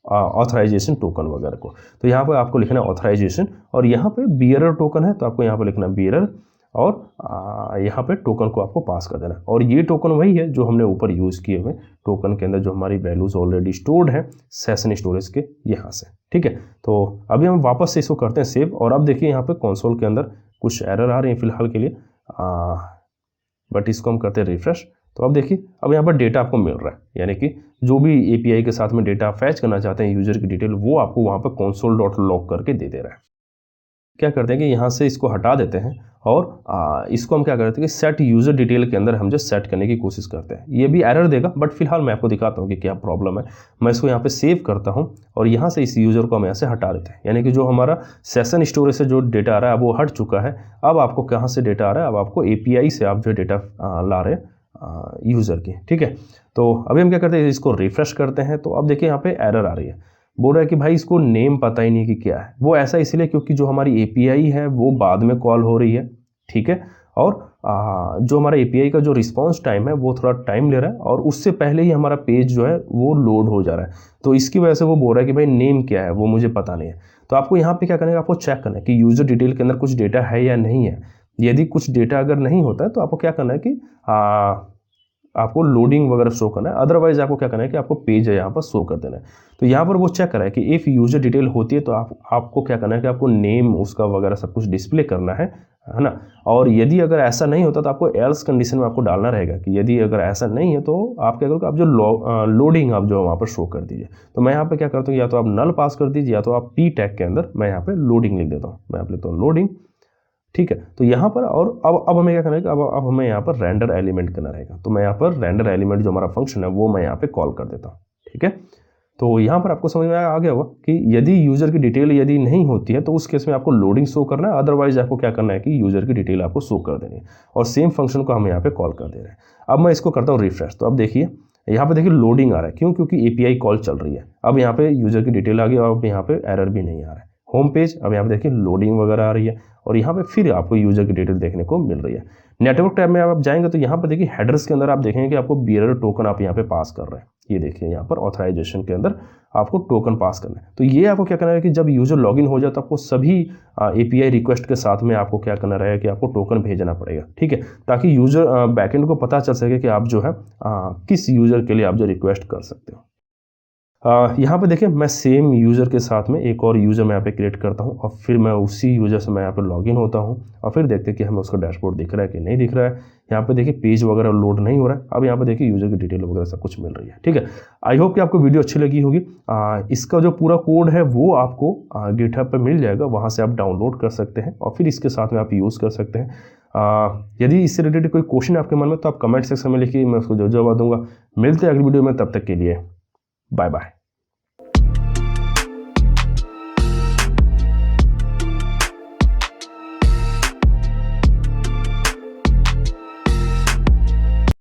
Speaker 1: ऑथराइजेशन टोकन वगैरह को। तो यहाँ पर आपको लिखना है ऑथराइजेशन, और यहाँ पे बियरर टोकन है तो आपको यहाँ पर लिखना है बियरर, और यहाँ पे टोकन को आपको पास कर देना है। और ये टोकन वही है जो हमने ऊपर यूज़ किए हुए टोकन के अंदर जो हमारी वैल्यूज़ ऑलरेडी स्टोर्ड है सेशन स्टोरेज के यहाँ से, ठीक है। तो अभी हम वापस से इसको करते हैं सेव, और अब देखिए यहाँ पे कंसोल के अंदर कुछ एरर आ रही है फिलहाल के लिए, बट इसको हम करते हैं रिफ्रेश। तो अब देखिए अब यहाँ पर डेटा आपको मिल रहा है, यानी कि जो भी एपीआई के साथ में डेटा फैच करना चाहते हैं यूजर की डिटेल, वो आपको वहाँ पर console.log करके दे रहा है। क्या करते हैं कि यहाँ से इसको हटा देते हैं, और इसको हम क्या करते हैं कि सेट यूज़र डिटेल के अंदर हम जो सेट करने की कोशिश करते हैं। ये भी एरर देगा, बट फिलहाल मैं आपको दिखाता हूँ कि क्या प्रॉब्लम है। मैं इसको यहाँ पे सेव करता हूँ, और यहाँ से इस यूज़र को हम यहाँ से हटा देते हैं, यानी कि जो हमारा सेशन स्टोरेज से जो डेटा आ रहा है वो हट चुका है। अब आपको कहाँ से डेटा आ रहा है, अब आपको एपीआई से आप जो डेटा ला रहे हैं यूज़र की, ठीक है। तो अभी हम क्या करते हैं, इसको रिफ्रेश करते हैं। तो अब देखिए यहाँ पे एरर आ रही है, बोल रहा है कि भाई इसको नेम पता ही नहीं कि क्या है। वो ऐसा इसलिए क्योंकि जो हमारी एपीआई है वो बाद में कॉल हो रही है, ठीक है, और जो हमारा एपीआई का जो रिस्पांस टाइम है वो थोड़ा टाइम ले रहा है, और उससे पहले ही हमारा पेज जो है वो लोड हो जा रहा है। तो इसकी वजह से वो बोल रहा है कि भाई नेम क्या है वो मुझे पता नहीं है। तो आपको यहाँ पे क्या करना है, आपको चेक करना है कि यूज़र डिटेल के अंदर कुछ डेटा है या नहीं है। यदि कुछ डेटा अगर नहीं होता है तो आपको क्या करना है कि आपको लोडिंग वगैरह शो करना है, अदरवाइज आपको क्या करना है कि आपको पेज है यहाँ पर शो कर देना है। तो यहाँ पर वो चेक करा है कि इफ़ यूजर डिटेल होती है तो आपको क्या करना है कि आपको नेम उसका वगैरह सब कुछ डिस्प्ले करना है ना। और यदि अगर ऐसा नहीं होता तो आपको एल्स कंडीशन में आपको डालना रहेगा कि यदि अगर ऐसा नहीं है तो आप क्या करोगे, आप जो लोडिंग आप जो वहाँ पर शो कर दीजिए। तो मैं यहाँ पे क्या करता हूँ, या तो आप नल पास कर दीजिए या तो आप पी टैग के अंदर मैं यहाँ पे लोडिंग लिख देता हूँ। मैं यहाँ पे लिखता हूँ लोडिंग, ठीक है। तो यहाँ पर और अब हमें क्या करना है कि अब हमें यहाँ पर रेंडर एलिमेंट करना रहेगा। तो मैं यहाँ पर रेंडर एलिमेंट जो हमारा फंक्शन है वो मैं यहाँ पे कॉल कर देता हूँ, ठीक है। तो यहाँ पर आपको समझ में आ गया होगा कि यदि यूज़र की डिटेल यदि नहीं होती है तो उस केस में आपको लोडिंग शो करना है, अदरवाइज आपको क्या करना है कि यूज़र की डिटेल आपको शो कर देनी है, और सेम फंक्शन को हम यहाँ पे कॉल कर दे रहे हैं। अब मैं इसको करता हूँ रिफ्रेश। तो अब देखिए यहाँ पे देखिए लोडिंग आ रहा है, क्यों? क्योंकि एपीआई कॉल चल रही है। अब यहाँ पे यूज़र की डिटेल आ गई, और अब यहाँ पे एरर भी नहीं आ रहा है। होम पेज, अब यहाँ पे देखिए लोडिंग वगैरह आ रही है, और यहाँ पे फिर आपको यूज़र की डिटेल देखने को मिल रही है। नेटवर्क टैब में आप जाएंगे तो यहाँ पर देखिए हेडर्स के अंदर आप देखेंगे कि आपको बियरर टोकन आप यहाँ पे पास कर रहे हैं। ये देखिए यहाँ पर ऑथराइजेशन के अंदर आपको टोकन पास करना है। तो ये आपको क्या करना है कि जब यूज़र लॉगिन हो जाए तो आपको सभी एपीआई रिक्वेस्ट के साथ में आपको क्या करना रहेगा कि आपको टोकन भेजना पड़ेगा, ठीक है, ताकि यूज़र बैकएंड को पता चल सके कि आप जो है किस यूज़र के लिए आप जो रिक्वेस्ट कर सकते हो। यहाँ पे देखिए मैं सेम यूज़र के साथ में एक और यूज़र मैं यहाँ पे क्रिएट करता हूँ, और फिर मैं उसी यूज़र से मैं यहाँ पे लॉगिन होता हूँ, और फिर देखते हैं कि हमें उसका डैशबोर्ड दिख रहा है कि नहीं दिख रहा है। यहाँ पे देखिए पेज वगैरह लोड नहीं हो रहा है। अब यहाँ पे देखिए यूज़र की डिटेल वगैरह सब कुछ मिल रही है, ठीक है। आई होप कि आपको वीडियो अच्छी लगी होगी। इसका जो पूरा कोड है वो आपको गिटहब पर मिल जाएगा, वहाँ से आप डाउनलोड कर सकते हैं और फिर इसके साथ में आप यूज़ कर सकते हैं। यदि इससे रिलेटेड कोई क्वेश्चन आपके मन में तो आप कमेंट सेक्शन में लिखिए, मैं उसको जवाब दूंगा। मिलते हैं अगली वीडियो में, तब तक के लिए बाय बाय।